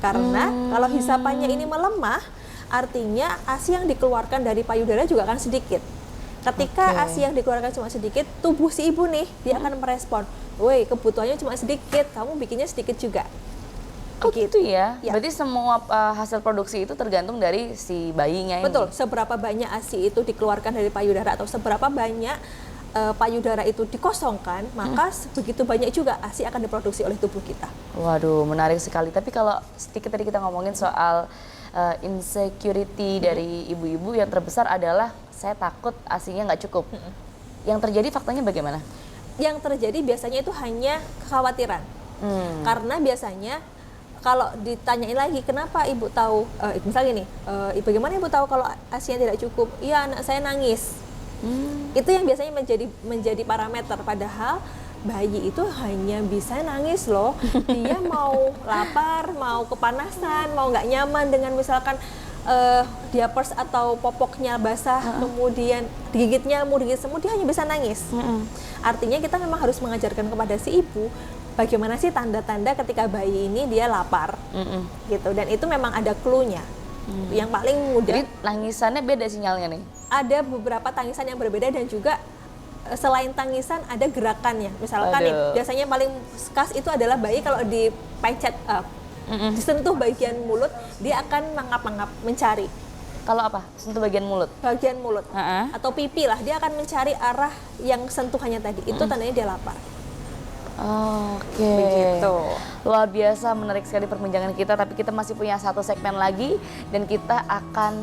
Karena kalau hisapannya ini melemah, artinya ASI yang dikeluarkan dari payudara juga akan sedikit. Ketika ASI yang dikeluarkan cuma sedikit, tubuh si ibu nih, dia akan merespon, woi kebutuhannya cuma sedikit, kamu bikinnya sedikit juga. Oh gitu ya? Berarti semua hasil produksi itu tergantung dari si bayinya ini? Betul, seberapa banyak ASI itu dikeluarkan dari payudara atau seberapa banyak payudara itu dikosongkan, maka begitu banyak juga ASI akan diproduksi oleh tubuh kita. Waduh, menarik sekali. Tapi kalau sedikit tadi kita ngomongin soal insecurity dari ibu-ibu, yang terbesar adalah saya takut ASINya nggak cukup. Yang terjadi faktanya bagaimana? Yang terjadi biasanya itu hanya kekhawatiran. Karena biasanya kalau ditanyain lagi, kenapa ibu tahu, misalnya nih, bagaimana ibu tahu kalau ASINya tidak cukup? Iya, anak saya nangis. Itu yang biasanya menjadi parameter, padahal bayi itu hanya bisa nangis loh. Dia mau lapar, mau kepanasan, mau nggak nyaman dengan misalkan diapers atau popoknya basah, kemudian digigit nyamuk, digigit semut, dia hanya bisa nangis. Artinya kita memang harus mengajarkan kepada si ibu bagaimana sih tanda-tanda ketika bayi ini dia lapar, gitu. Dan itu memang ada clue-nya. Yang paling mudah. Jadi tangisannya beda sinyalnya nih? Ada beberapa tangisan yang berbeda, dan juga selain tangisan ada gerakannya. Misalkan nih, biasanya paling khas itu adalah bayi kalau dipencet, disentuh bagian mulut, dia akan mangap-mangap mencari. Kalau apa? Sentuh bagian mulut? Bagian mulut. Atau pipi lah, dia akan mencari arah yang sentuhannya tadi. Itu tandanya dia lapar. Oke. Begitu. Luar biasa, menarik sekali perbincangan kita, tapi kita masih punya satu segmen lagi dan kita akan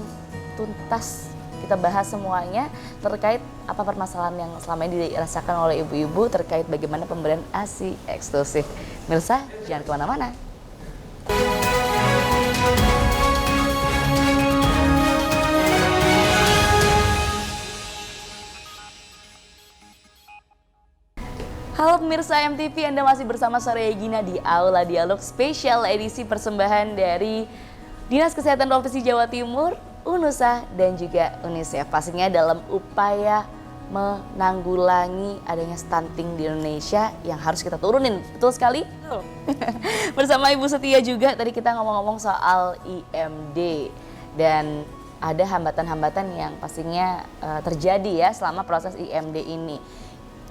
tuntas kita bahas semuanya terkait apa permasalahan yang selama ini dirasakan oleh ibu-ibu terkait bagaimana pemberian ASI eksklusif. Mirsa, jangan kemana-mana. Halo pemirsa MTV, Anda masih bersama Soraya Gina di Aula Dialog spesial edisi persembahan dari Dinas Kesehatan Provinsi Jawa Timur, UNUSA, dan juga UNICEF. Pastinya dalam upaya menanggulangi adanya stunting di Indonesia yang harus kita turunin. Betul sekali? Betul. Bersama Ibu Setia juga, tadi kita ngomong-ngomong soal IMD. Dan ada hambatan-hambatan yang pastinya terjadi ya selama proses IMD ini.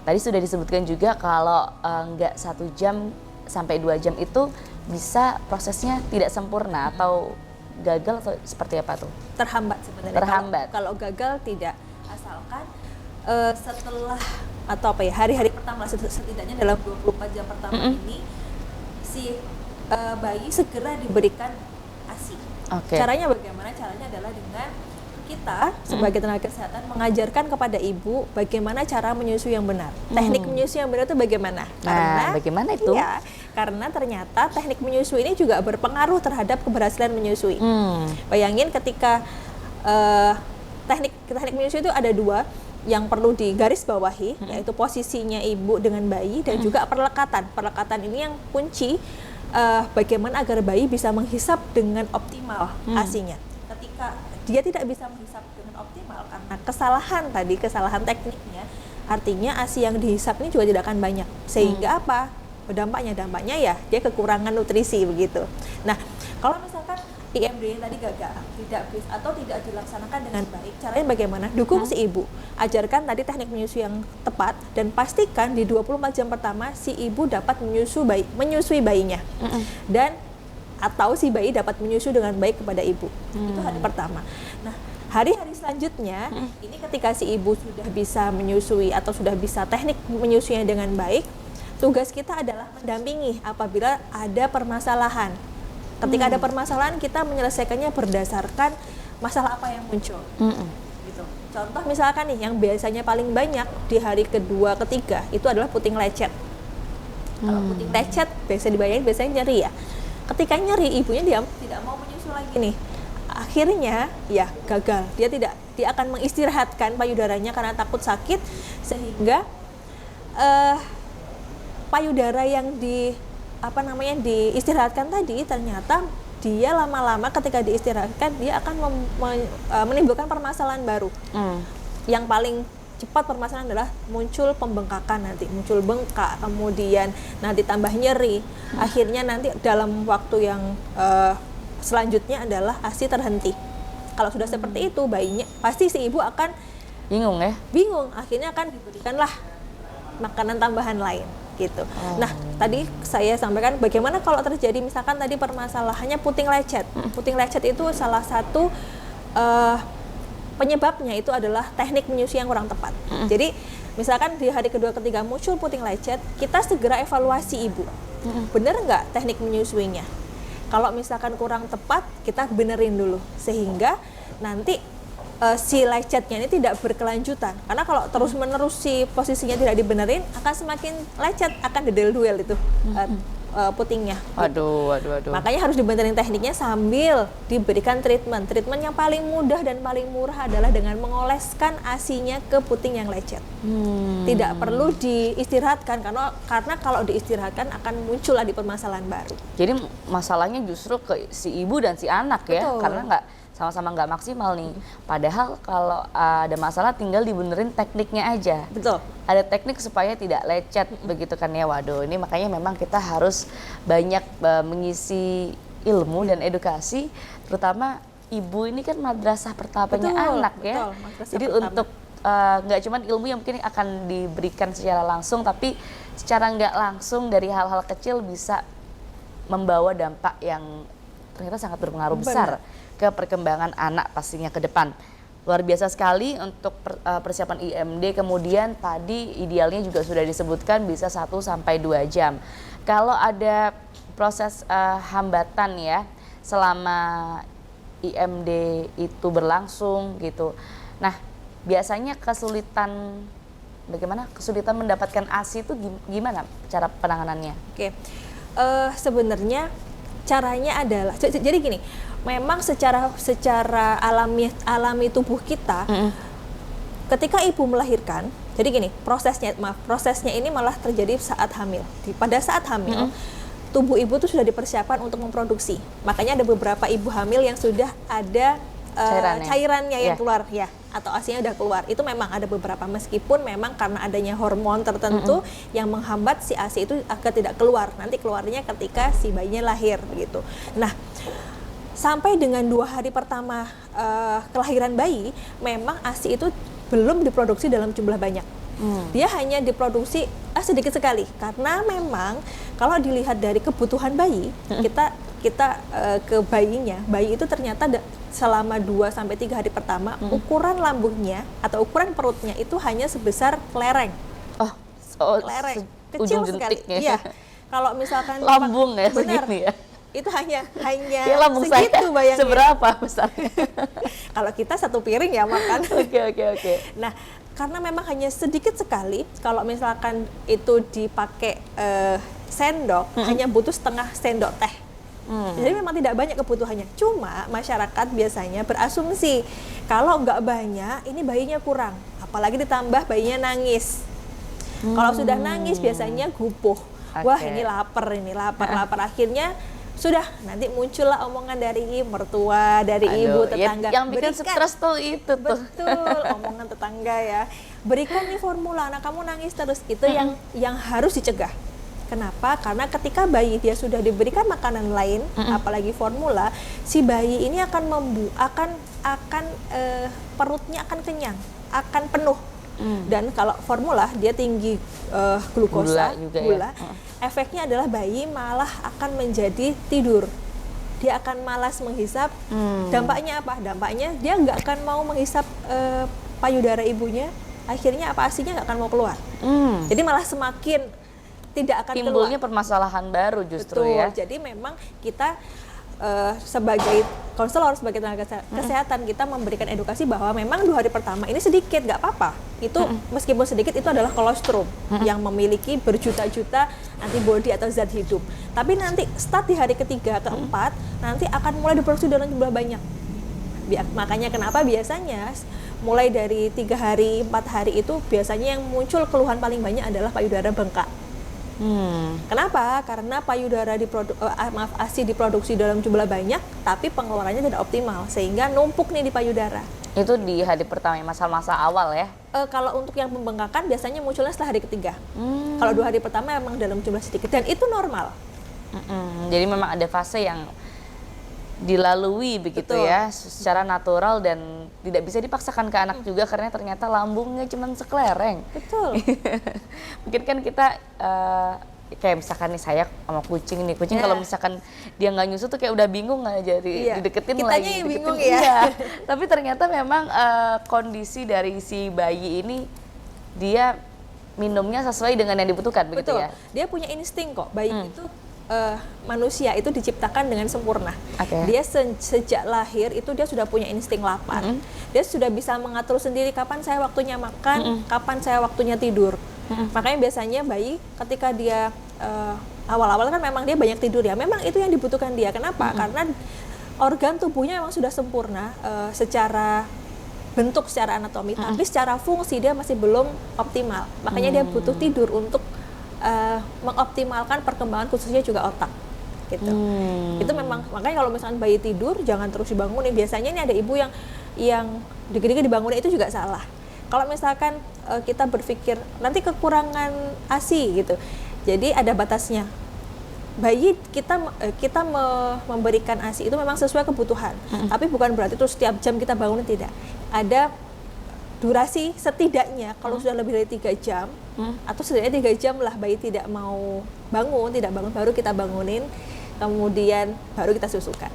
Tadi sudah disebutkan juga kalau nggak 1 jam sampai 2 jam itu bisa prosesnya tidak sempurna atau gagal atau seperti apa tuh? Terhambat sebenarnya. Terhambat. Kalau gagal tidak, asalkan setelah atau apa ya, hari-hari pertama setidaknya dalam 24 jam pertama ini si bayi segera diberikan ASI. Caranya bagaimana? Caranya adalah dengan kita sebagai tenaga kesehatan mengajarkan kepada ibu bagaimana cara menyusui yang benar. Teknik menyusui yang benar itu bagaimana? Karena bagaimana itu? Ya, karena ternyata teknik menyusui ini juga berpengaruh terhadap keberhasilan menyusui. Bayangin ketika teknik menyusui itu ada 2 yang perlu digaris bawahi, yaitu posisinya ibu dengan bayi dan juga perlekatan. Perlekatan ini yang kunci bagaimana agar bayi bisa menghisap dengan optimal ASI-nya. Ketika dia tidak bisa menghisap dengan optimal karena kesalahan tekniknya, artinya ASI yang dihisap ini juga tidak akan banyak. Sehingga apa? Dampaknya ya dia kekurangan nutrisi begitu. Nah, kalau misalkan IMD tadi gagal, tidak dilaksanakan dengan baik, caranya bagaimana? Dukung si ibu, ajarkan tadi teknik menyusui yang tepat dan pastikan di 24 jam pertama si ibu dapat menyusui bayinya. Dan atau si bayi dapat menyusu dengan baik kepada ibu. Itu hari pertama. Nah, Hari-hari selanjutnya, ini ketika si ibu sudah bisa menyusui atau sudah bisa teknik menyusuinya dengan baik, tugas kita adalah mendampingi apabila ada permasalahan. Ketika ada permasalahan, kita menyelesaikannya berdasarkan masalah apa yang muncul. Gitu. Contoh misalkan nih, yang biasanya paling banyak di hari kedua, ketiga, itu adalah puting lecet. Kalau puting lecet, biasa dibayangin biasanya nyeri ya. Ketika nyeri, ibunya dia tidak mau menyusu lagi nih. Akhirnya ya gagal, dia akan mengistirahatkan payudaranya karena takut sakit, sehingga payudara yang diistirahatkan tadi ternyata dia lama-lama ketika diistirahatkan dia akan menimbulkan permasalahan baru. Yang paling cepat permasalahan adalah muncul pembengkakan, nanti muncul bengkak, kemudian nanti tambah nyeri, akhirnya nanti dalam waktu yang selanjutnya adalah ASI terhenti. Kalau sudah seperti itu, bayinya pasti si ibu akan bingung, akhirnya akan diberikanlah makanan tambahan lain gitu. Nah, tadi saya sampaikan bagaimana kalau terjadi misalkan tadi permasalahannya puting lecet. Puting lecet itu salah satu penyebabnya itu adalah teknik menyusui yang kurang tepat. Jadi misalkan di hari kedua ketiga muncul puting lecet, kita segera evaluasi ibu. Benar nggak teknik menyusuinya? Kalau misalkan kurang tepat, kita benerin dulu sehingga nanti si lecetnya ini tidak berkelanjutan. Karena kalau terus-menerus si posisinya tidak dibenerin, akan semakin lecet, akan dedel-duel itu putingnya. Waduh. Makanya harus dibenerin tekniknya sambil diberikan treatment. Treatment yang paling mudah dan paling murah adalah dengan mengoleskan ASI-nya ke puting yang lecet. Tidak perlu diistirahatkan karena kalau diistirahatkan akan muncul lagi permasalahan baru. Jadi masalahnya justru ke si ibu dan si anak. Betul. Ya, karena sama-sama nggak maksimal nih. Padahal kalau ada masalah tinggal dibenerin tekniknya aja. Betul. Ada teknik supaya tidak lecet begitu kan ya. Waduh, ini makanya memang kita harus banyak mengisi ilmu dan edukasi, terutama ibu ini kan madrasah pertamanya anak ya. Jadi pertama. Untuk nggak cuma ilmu yang mungkin akan diberikan secara langsung, tapi secara nggak langsung dari hal-hal kecil bisa membawa dampak yang ternyata sangat berpengaruh besar ke perkembangan anak pastinya ke depan. Luar biasa sekali untuk persiapan IMD, kemudian tadi idealnya juga sudah disebutkan bisa 1-2 jam. Kalau ada proses hambatan ya selama IMD itu berlangsung gitu. Nah, biasanya kesulitan mendapatkan ASI itu gimana cara penanganannya? Oke. Sebenarnya caranya adalah jadi gini, memang secara alami tubuh kita ketika ibu melahirkan, jadi gini, prosesnya ini malah terjadi saat hamil. Pada saat hamil, tubuh ibu tuh sudah dipersiapkan untuk memproduksi. Makanya ada beberapa ibu hamil yang sudah ada cairannya yang keluar ya, atau ASI-nya udah keluar. Itu memang ada beberapa, meskipun memang karena adanya hormon tertentu yang menghambat si ASI itu agar tidak keluar. Nanti keluarnya ketika si bayinya lahir gitu. Nah, sampai dengan 2 hari pertama kelahiran bayi, memang ASI itu belum diproduksi dalam jumlah banyak. Dia hanya diproduksi sedikit sekali, karena memang kalau dilihat dari kebutuhan bayi, kita ke bayinya, bayi itu ternyata selama 2-3 hari pertama, ukuran lambungnya atau ukuran perutnya itu hanya sebesar kelereng. Kelereng, kecil sekali. Iya. Kalau misalkan lambung ya, benar, segini ya. Itu hanya lambung segitu, bayangin. Seberapa besarnya? Kalau kita 1 piring ya makan. Oke. Nah, karena memang hanya sedikit sekali, kalau misalkan itu dipakai sendok, hanya butuh setengah sendok teh. Jadi memang tidak banyak kebutuhannya. Cuma masyarakat biasanya berasumsi kalau nggak banyak, ini bayinya kurang. Apalagi ditambah bayinya nangis. Kalau sudah nangis biasanya gupuh. Wah, ini lapar. Akhirnya sudah, nanti muncullah omongan dari mertua, dari ibu, tetangga. Yang bikin stres tuh itu tuh. Betul, omongan tetangga ya. Berikan nih formula, anak kamu nangis terus. Itu yang harus dicegah. Kenapa? Karena ketika bayi dia sudah diberikan makanan lain, apalagi formula, si bayi ini akan perutnya akan kenyang, akan penuh. Dan kalau formula dia tinggi glukosa, gula, efeknya adalah bayi malah akan menjadi tidur. dia akan malas menghisap. Dampaknya apa? Dampaknya dia nggak akan mau menghisap payudara ibunya, akhirnya apa, ASINya nggak akan mau keluar. Jadi malah semakin tidak akan timbulnya keluar. permasalahan baru justru. Betul. Ya. Jadi memang kita sebagai konselor, sebagai tenaga kesehatan, kita memberikan edukasi bahwa memang 2 hari pertama ini sedikit, nggak apa-apa. Itu meskipun sedikit, itu adalah kolostrum yang memiliki berjuta-juta antibodi atau zat hidup. Tapi nanti start di hari ketiga, keempat, nanti akan mulai diproduksi dalam jumlah banyak. Makanya kenapa biasanya mulai dari 3 hari, 4 hari itu biasanya yang muncul keluhan paling banyak adalah payudara bengkak. Kenapa? Karena payudara ASI diproduksi dalam jumlah banyak, tapi pengeluarannya tidak optimal, sehingga numpuk nih di payudara. Itu di hari pertama, masa-masa awal ya? Kalau untuk yang pembengkakan biasanya munculnya setelah hari ketiga. Kalau 2 hari pertama emang dalam jumlah sedikit, dan itu normal. Jadi memang ada fase yang dilalui begitu. Betul. Ya, secara natural dan tidak bisa dipaksakan ke anak juga, karena ternyata lambungnya cuma seklereng. Betul. Mungkin kan kita kayak misalkan nih saya sama kucing nih, kucing kalau misalkan dia nggak nyusu tuh kayak udah bingung nggak jadi dideketin kitanya lagi. Yang bingung ya. ya. Tapi ternyata memang kondisi dari si bayi ini dia minumnya sesuai dengan yang dibutuhkan. Begitu. Betul. Ya. Dia punya insting kok. Bayi itu manusia itu diciptakan dengan sempurna. Dia sejak lahir itu dia sudah punya insting lapar. Dia sudah bisa mengatur sendiri kapan saya waktunya makan, kapan saya waktunya tidur. Makanya biasanya bayi ketika dia awal-awal kan memang dia banyak tidur ya. Memang itu yang dibutuhkan dia. Kenapa? Karena organ tubuhnya memang sudah sempurna secara bentuk, secara anatomi, tapi secara fungsi dia masih belum optimal. Makanya dia butuh tidur untuk mengoptimalkan perkembangan, khususnya juga otak gitu. Itu memang, makanya kalau misalkan bayi tidur jangan terus dibangunin. Biasanya ini ada ibu yang dikit-dikit dibangunin, itu juga salah. Kalau misalkan kita berpikir nanti kekurangan ASI gitu, jadi ada batasnya. Bayi kita memberikan ASI itu memang sesuai kebutuhan, tapi bukan berarti terus setiap jam kita bangunin, tidak. Ada durasi setidaknya, kalau sudah lebih dari 3 jam atau setidaknya 3 jam lah bayi tidak bangun, baru kita bangunin, kemudian baru kita susukan.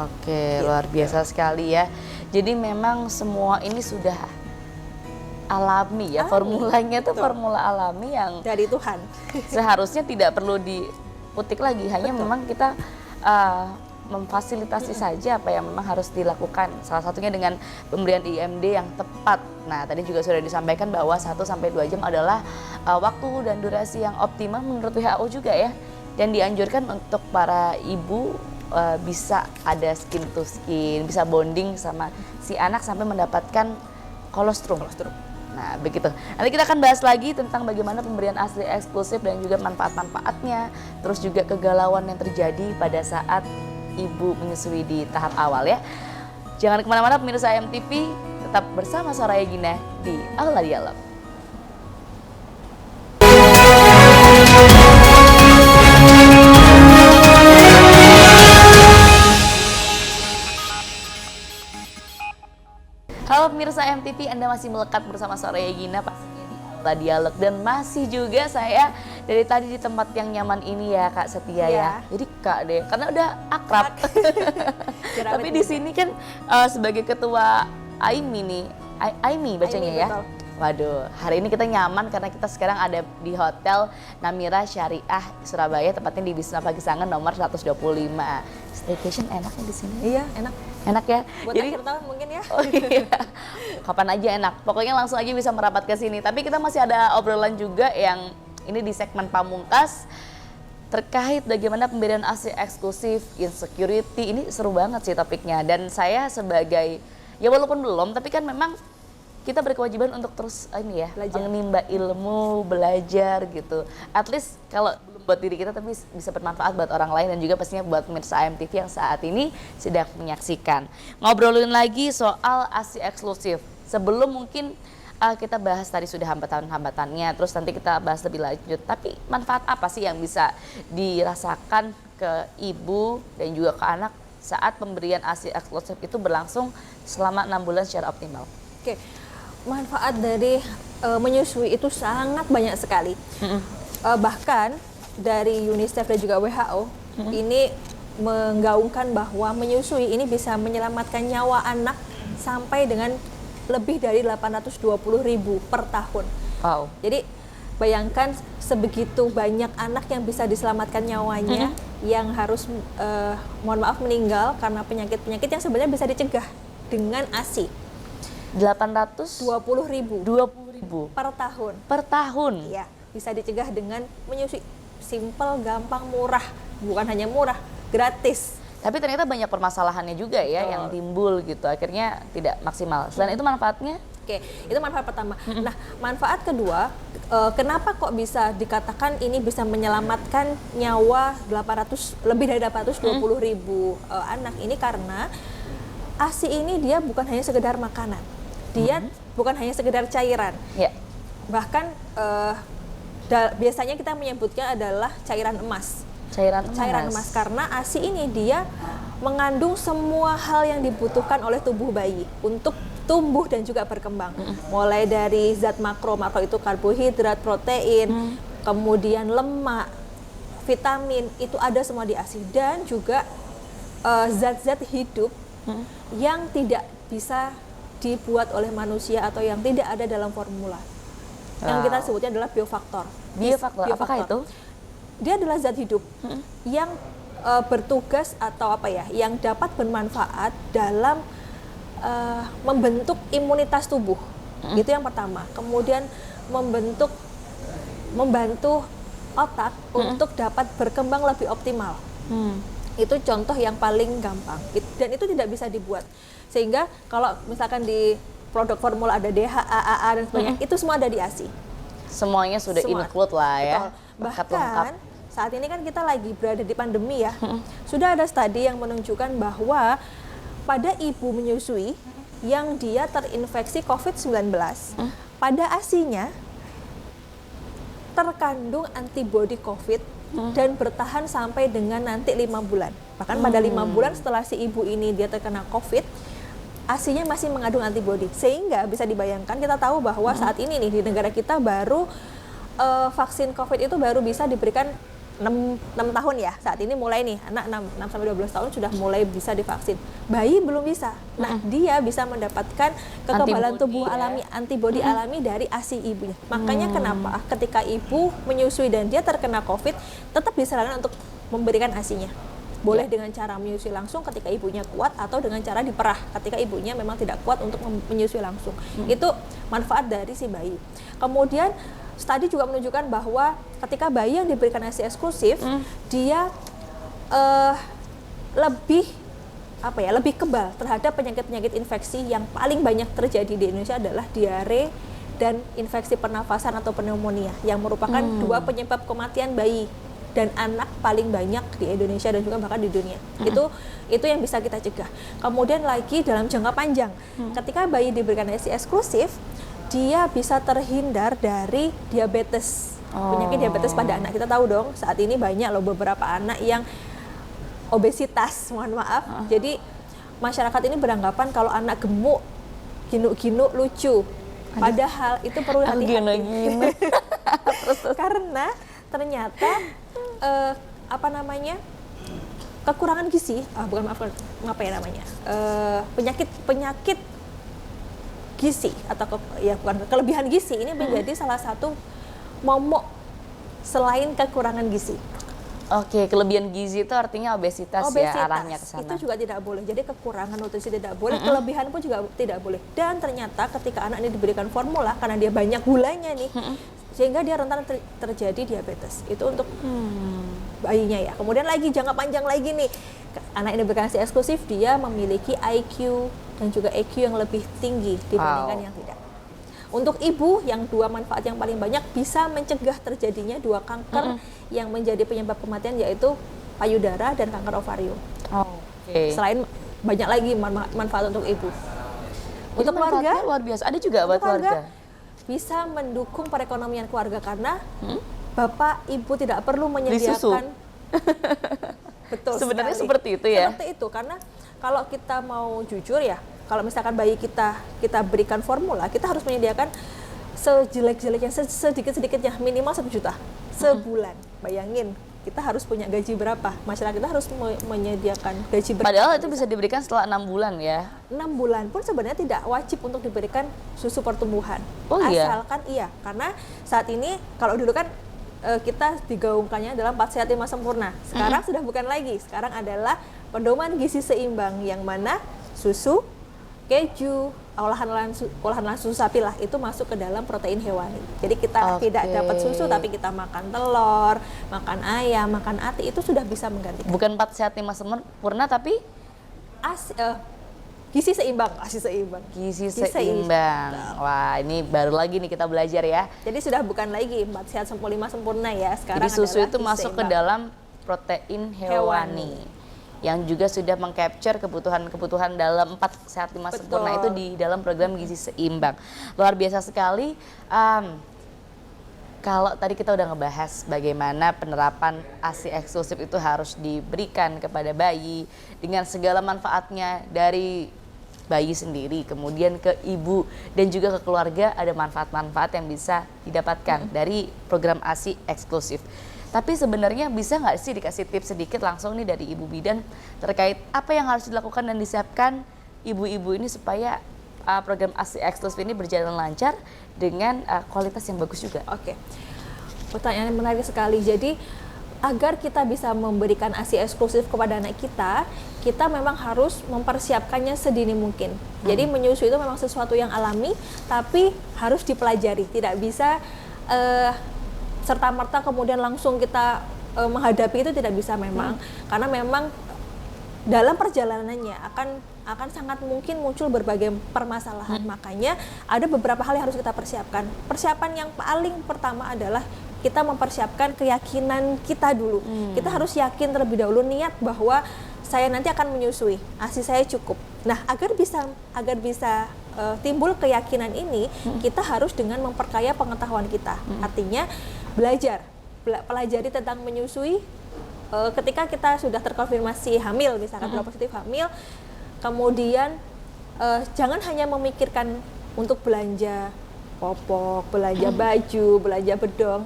Oke, luar biasa sekali ya. Jadi memang semua ini sudah alami ya, formulanya tuh formula alami yang dari Tuhan. Seharusnya tidak perlu diputik lagi, hanya memang kita memfasilitasi saja apa yang memang harus dilakukan. Salah satunya dengan pemberian IMD yang tepat. Nah, tadi juga sudah disampaikan bahwa 1-2 jam adalah waktu dan durasi yang optimal menurut WHO juga ya. Dan dianjurkan untuk para ibu bisa ada skin to skin, bisa bonding sama si anak sampai mendapatkan kolostrum. Nah, begitu. Nanti kita akan bahas lagi tentang bagaimana pemberian ASI eksklusif dan juga manfaat-manfaatnya, terus juga kegalauan yang terjadi pada saat ibu menyusui di tahap awal ya. Jangan kemana-mana pemirsa MTV, tetap bersama Soraya Gina di Aula Dialog. Halo pemirsa MTV, Anda masih melekat bersama Soraya Gina pastinya di Aula Dialog, dan masih juga saya dari tadi di tempat yang nyaman ini ya Kak Setia ya. Jadi Kak deh, karena udah akrab. Tapi di sini kan sebagai ketua AIMI nih, AIMI bacanya ya. Betul. Waduh, hari ini kita nyaman karena kita sekarang ada di Hotel Namira Syariah Surabaya, tepatnya di Wisma Pagesangan nomor 125. Staycation enaknya di sini. Iya, enak. Enak ya. Buat Jadi akhir tahun mungkin ya. Oh iya. Kapan aja enak. Pokoknya langsung aja bisa merapat ke sini. Tapi kita masih ada obrolan juga yang ini di segmen pamungkas terkait bagaimana pemberian ASI eksklusif, insecurity. Ini seru banget sih topiknya. Dan saya sebagai, ya walaupun belum, tapi kan memang kita berkewajiban untuk terus menimba ilmu, belajar gitu. At least kalau belum buat diri kita, tapi bisa bermanfaat buat orang lain dan juga pastinya buat pemirsa MTV yang saat ini sedang menyaksikan. Ngobrolin lagi soal ASI eksklusif. Sebelum mungkin kita bahas tadi sudah hambatan-hambatannya, terus nanti kita bahas lebih lanjut. Tapi manfaat apa sih yang bisa dirasakan ke ibu dan juga ke anak saat pemberian ASI eksklusif itu berlangsung selama 6 bulan secara optimal? Oke. Manfaat dari menyusui itu sangat banyak sekali. Bahkan dari UNICEF dan juga WHO ini menggaungkan bahwa menyusui ini bisa menyelamatkan nyawa anak sampai dengan lebih dari 820.000 per tahun. Wow. Jadi bayangkan sebegitu banyak anak yang bisa diselamatkan nyawanya, yang harus mohon maaf meninggal karena penyakit-penyakit yang sebenarnya bisa dicegah dengan ASI. 820.000 per tahun. per tahun. Ya, bisa dicegah dengan menyusui. Simple, gampang, murah. Bukan hanya murah, gratis. Tapi ternyata banyak permasalahannya juga ya yang timbul gitu. Akhirnya tidak maksimal. Selain itu manfaatnya? Oke, itu manfaat pertama. Nah, manfaat kedua, kenapa kok bisa dikatakan ini bisa menyelamatkan nyawa lebih dari 820.000 anak ini, karena ASI ini dia bukan hanya sekedar makanan. Dia bukan hanya sekedar cairan. Ya. Bahkan biasanya kita menyebutnya adalah cairan emas. Cairan emas karena ASI ini dia mengandung semua hal yang dibutuhkan oleh tubuh bayi untuk tumbuh dan juga berkembang. Mulai dari zat makro itu karbohidrat, protein, kemudian lemak, vitamin, itu ada semua di ASI. Dan juga zat-zat hidup yang tidak bisa dibuat oleh manusia atau yang tidak ada dalam formula. Yang kita sebutnya adalah biofaktor. Biofaktor, apakah itu? Dia adalah zat hidup yang bertugas atau yang dapat bermanfaat dalam membentuk imunitas tubuh. Itu yang pertama. Kemudian membantu otak untuk dapat berkembang lebih optimal. Itu contoh yang paling gampang. Dan itu tidak bisa dibuat. Sehingga kalau misalkan di produk formula ada DHA, AA dan sebagainya, itu semua ada di ASI. Semuanya sudah include lah ya. Bahkan saat ini kan kita lagi berada di pandemi ya. Sudah ada studi yang menunjukkan bahwa pada ibu menyusui yang dia terinfeksi COVID-19, pada ASI-nya terkandung antibodi COVID dan bertahan sampai dengan nanti 5 bulan. Bahkan pada 5 bulan setelah si ibu ini dia terkena COVID, ASI-nya masih mengandung antibodi. Sehingga bisa dibayangkan, kita tahu bahwa saat ini nih di negara kita baru vaksin COVID itu baru bisa diberikan 6 tahun ya. Saat ini mulai nih, anak 6 sampai 12 tahun sudah mulai bisa divaksin. Bayi belum bisa. Nah, dia bisa mendapatkan kekebalan tubuh alami, antibodi alami dari ASI ibunya. Makanya kenapa ketika ibu menyusui dan dia terkena COVID, tetap disarankan untuk memberikan ASI-nya. Boleh dengan cara menyusui langsung ketika ibunya kuat, atau dengan cara diperah ketika ibunya memang tidak kuat untuk menyusui langsung. Itu manfaat dari si bayi. Kemudian studi juga menunjukkan bahwa ketika bayi yang diberikan ASI eksklusif, dia lebih kebal terhadap penyakit-penyakit infeksi yang paling banyak terjadi di Indonesia adalah diare dan infeksi pernafasan atau pneumonia, yang merupakan 2 penyebab kematian bayi dan anak paling banyak di Indonesia dan juga bahkan di dunia. Itu yang bisa kita cegah. Kemudian lagi dalam jangka panjang, ketika bayi diberikan ASI eksklusif, dia bisa terhindar dari diabetes, penyakit diabetes pada anak. Kita tahu dong, saat ini banyak loh beberapa anak yang obesitas, mohon maaf. Jadi masyarakat ini beranggapan kalau anak gemuk, ginuk-ginuk, lucu. Padahal itu perlu hati-hati. Karena ternyata kekurangan gizi, penyakit gizi atau kelebihan gizi ini menjadi salah satu momok selain kekurangan gizi. Oke, kelebihan gizi itu artinya obesitas ya, arahnya ke sana. Itu juga tidak boleh. Jadi kekurangan nutrisi tidak boleh, kelebihan pun juga tidak boleh. Dan ternyata ketika anak ini diberikan formula, karena dia banyak gulanya nih, sehingga dia rentan terjadi diabetes. Itu untuk bayinya ya. Kemudian lagi jangka panjang lagi nih, anak ini diberikan ASI eksklusif, dia memiliki IQ dan juga EQ yang lebih tinggi dibandingkan yang tidak. Untuk ibu, yang 2 manfaat yang paling banyak, bisa mencegah terjadinya 2 kanker yang menjadi penyebab kematian, yaitu payudara dan kanker ovarium. Selain banyak lagi manfaat untuk ibu. Untuk keluarga luar biasa. Ada juga buat keluarga. Bisa mendukung perekonomian keluarga karena bapak ibu tidak perlu menyediakan. Betul. Sebenarnya sekali. Seperti itu ya. Seperti itu, karena kalau kita mau jujur ya, kalau misalkan bayi kita berikan formula, kita harus menyediakan sejelek-jeleknya, sedikit-sedikitnya minimal 1 juta sebulan. Bayangin, kita harus punya gaji berapa, masyarakat kita harus menyediakan gaji berapa. Padahal itu bisa diberikan setelah 6 bulan ya. 6 bulan pun sebenarnya tidak wajib untuk diberikan susu pertumbuhan. Oh iya? Asalkan iya, karena saat ini kalau dulu kan kita digaungkannya dalam 4 sehat 5 sempurna. Sekarang sudah bukan lagi, sekarang adalah pedoman gizi seimbang yang mana susu, keju, olahan susu sapi lah itu masuk ke dalam protein hewani. Jadi kita tidak dapat susu tapi kita makan telur, makan ayam, makan ati itu sudah bisa menggantikan. Bukan 4 sehat 5 sempurna tapi gizi seimbang, gizi seimbang. Wah, ini baru lagi nih kita belajar ya. Jadi sudah bukan lagi 4 sehat 5 sempurna ya. Sekarang jadi susu itu gizi masuk ke seimbang. dalam protein hewani. Yang juga sudah meng-capture kebutuhan dalam 4 sehat 5 sempurna itu di dalam program gizi seimbang. Luar biasa sekali. Kalau tadi kita udah ngebahas bagaimana penerapan ASI eksklusif itu harus diberikan kepada bayi dengan segala manfaatnya dari bayi sendiri, kemudian ke ibu dan juga ke keluarga ada manfaat-manfaat yang bisa didapatkan dari program ASI eksklusif. Tapi sebenarnya bisa nggak sih dikasih tips sedikit langsung nih dari Ibu Bidan terkait apa yang harus dilakukan dan disiapkan ibu-ibu ini supaya program ASI eksklusif ini berjalan lancar dengan kualitas yang bagus juga? Oke, pertanyaan menarik sekali. Jadi agar kita bisa memberikan ASI eksklusif kepada anak kita, kita memang harus mempersiapkannya sedini mungkin. Jadi menyusui itu memang sesuatu yang alami, tapi harus dipelajari. Tidak bisa serta-merta kemudian langsung kita menghadapi itu tidak bisa memang. Karena memang dalam perjalanannya akan sangat mungkin muncul berbagai permasalahan. Makanya ada beberapa hal yang harus kita persiapkan. Persiapan yang paling pertama adalah kita mempersiapkan keyakinan kita dulu. Kita harus yakin terlebih dahulu niat bahwa saya nanti akan menyusui, ASI saya cukup. Nah, agar bisa timbul keyakinan ini, kita harus dengan memperkaya pengetahuan kita. Artinya pelajari tentang menyusui. Ketika kita sudah terkonfirmasi hamil, misalkan positif hamil, kemudian jangan hanya memikirkan untuk belanja popok, belanja baju, belanja bedong.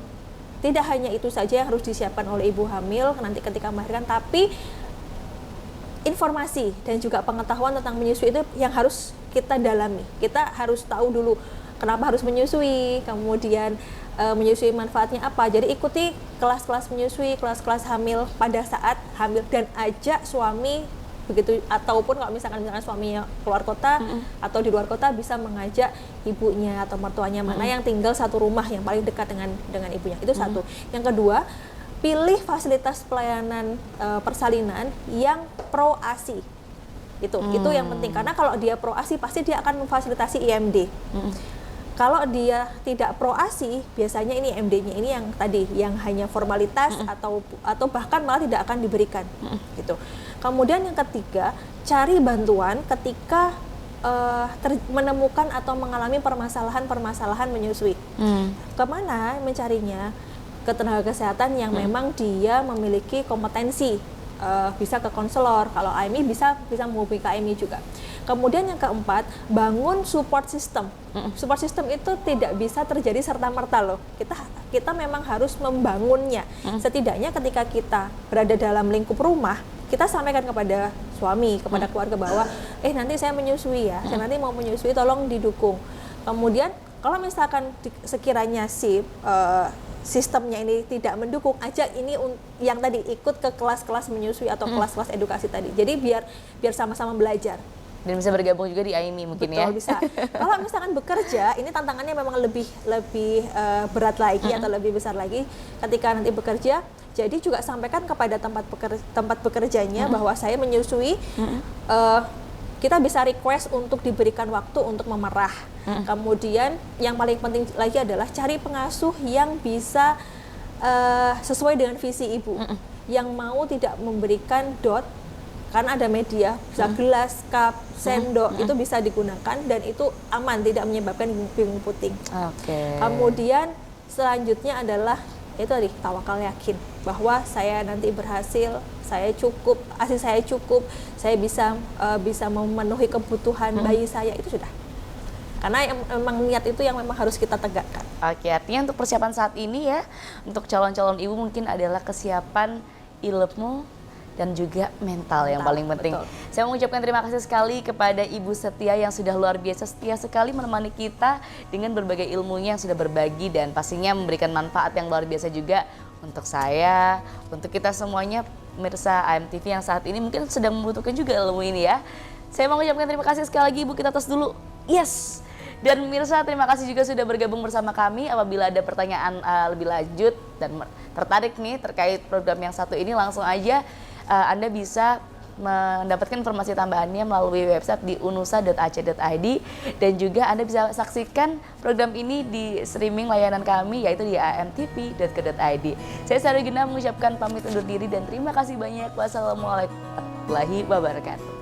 Tidak hanya itu saja yang harus disiapkan oleh ibu hamil nanti ketika melahirkan, tapi informasi dan juga pengetahuan tentang menyusui itu yang harus kita dalami. Kita harus tahu dulu kenapa harus menyusui, kemudian menyusui manfaatnya apa. Jadi ikuti kelas-kelas menyusui, kelas-kelas hamil pada saat hamil dan ajak suami begitu, ataupun kalau misalkan suaminya keluar kota atau di luar kota bisa mengajak ibunya atau mertuanya mana yang tinggal satu rumah yang paling dekat dengan ibunya. Itu satu. Yang kedua, pilih fasilitas pelayanan persalinan yang pro ASI. Itu yang penting, karena kalau dia pro ASI pasti dia akan memfasilitasi IMD. Kalau dia tidak pro ASI, biasanya ini IMD-nya ini yang tadi yang hanya formalitas atau bahkan malah tidak akan diberikan. Gitu. Kemudian yang ketiga, cari bantuan ketika menemukan atau mengalami permasalahan menyusui. Kemana mencarinya? Ke tenaga kesehatan yang memang dia memiliki kompetensi. Bisa ke konselor, kalau AMI bisa menghubungi ke AMI juga. Kemudian yang keempat, bangun support system. Support system itu tidak bisa terjadi serta-merta loh. Kita memang harus membangunnya. Setidaknya ketika kita berada dalam lingkup rumah, kita sampaikan kepada suami, kepada keluarga bahwa nanti saya menyusui ya, saya nanti mau menyusui, tolong didukung. Kemudian kalau misalkan sekiranya sistemnya ini tidak mendukung, ajak ini yang tadi ikut ke kelas-kelas menyusui atau kelas-kelas edukasi tadi. Jadi biar sama-sama belajar. Dan bisa bergabung juga di AIMI mungkin. Betul, ya? Bisa. Kalau misalkan bekerja, ini tantangannya memang lebih berat lagi atau lebih besar lagi ketika nanti bekerja. Jadi juga sampaikan kepada tempat bekerjanya bahwa saya menyusui. Kita bisa request untuk diberikan waktu untuk memerah. Kemudian yang paling penting lagi adalah cari pengasuh yang bisa sesuai dengan visi ibu, yang mau tidak memberikan dot, karena ada media, bisa gelas, cup, sendok, itu bisa digunakan dan itu aman, tidak menyebabkan bingung puting. Kemudian selanjutnya adalah itu tadi, tawakal, yakin bahwa saya nanti berhasil, saya cukup, ASI saya cukup, saya bisa memenuhi kebutuhan bayi saya, itu sudah. Karena memang niat itu yang memang harus kita tegakkan. Oke, artinya untuk persiapan saat ini ya, untuk calon-calon ibu mungkin adalah kesiapan ilmu dan juga mental yang paling penting. Betul. Saya mengucapkan terima kasih sekali kepada Ibu Setia yang sudah luar biasa setia sekali menemani kita dengan berbagai ilmunya yang sudah berbagi dan pastinya memberikan manfaat yang luar biasa juga untuk saya, untuk kita semuanya pemirsa AMTV yang saat ini mungkin sedang membutuhkan juga ilmu ini ya. Saya mau mengucapkan terima kasih sekali lagi Ibu, kita tos dulu. Yes. Dan pemirsa terima kasih juga sudah bergabung bersama kami. Apabila ada pertanyaan lebih lanjut dan tertarik nih terkait program yang satu ini, langsung aja Anda bisa mendapatkan informasi tambahannya melalui website di unusa.ac.id dan juga Anda bisa saksikan program ini di streaming layanan kami yaitu di amtv.co.id. Saya Sarah Gina mengucapkan pamit undur diri dan terima kasih banyak. Wassalamualaikum warahmatullahi wabarakatuh.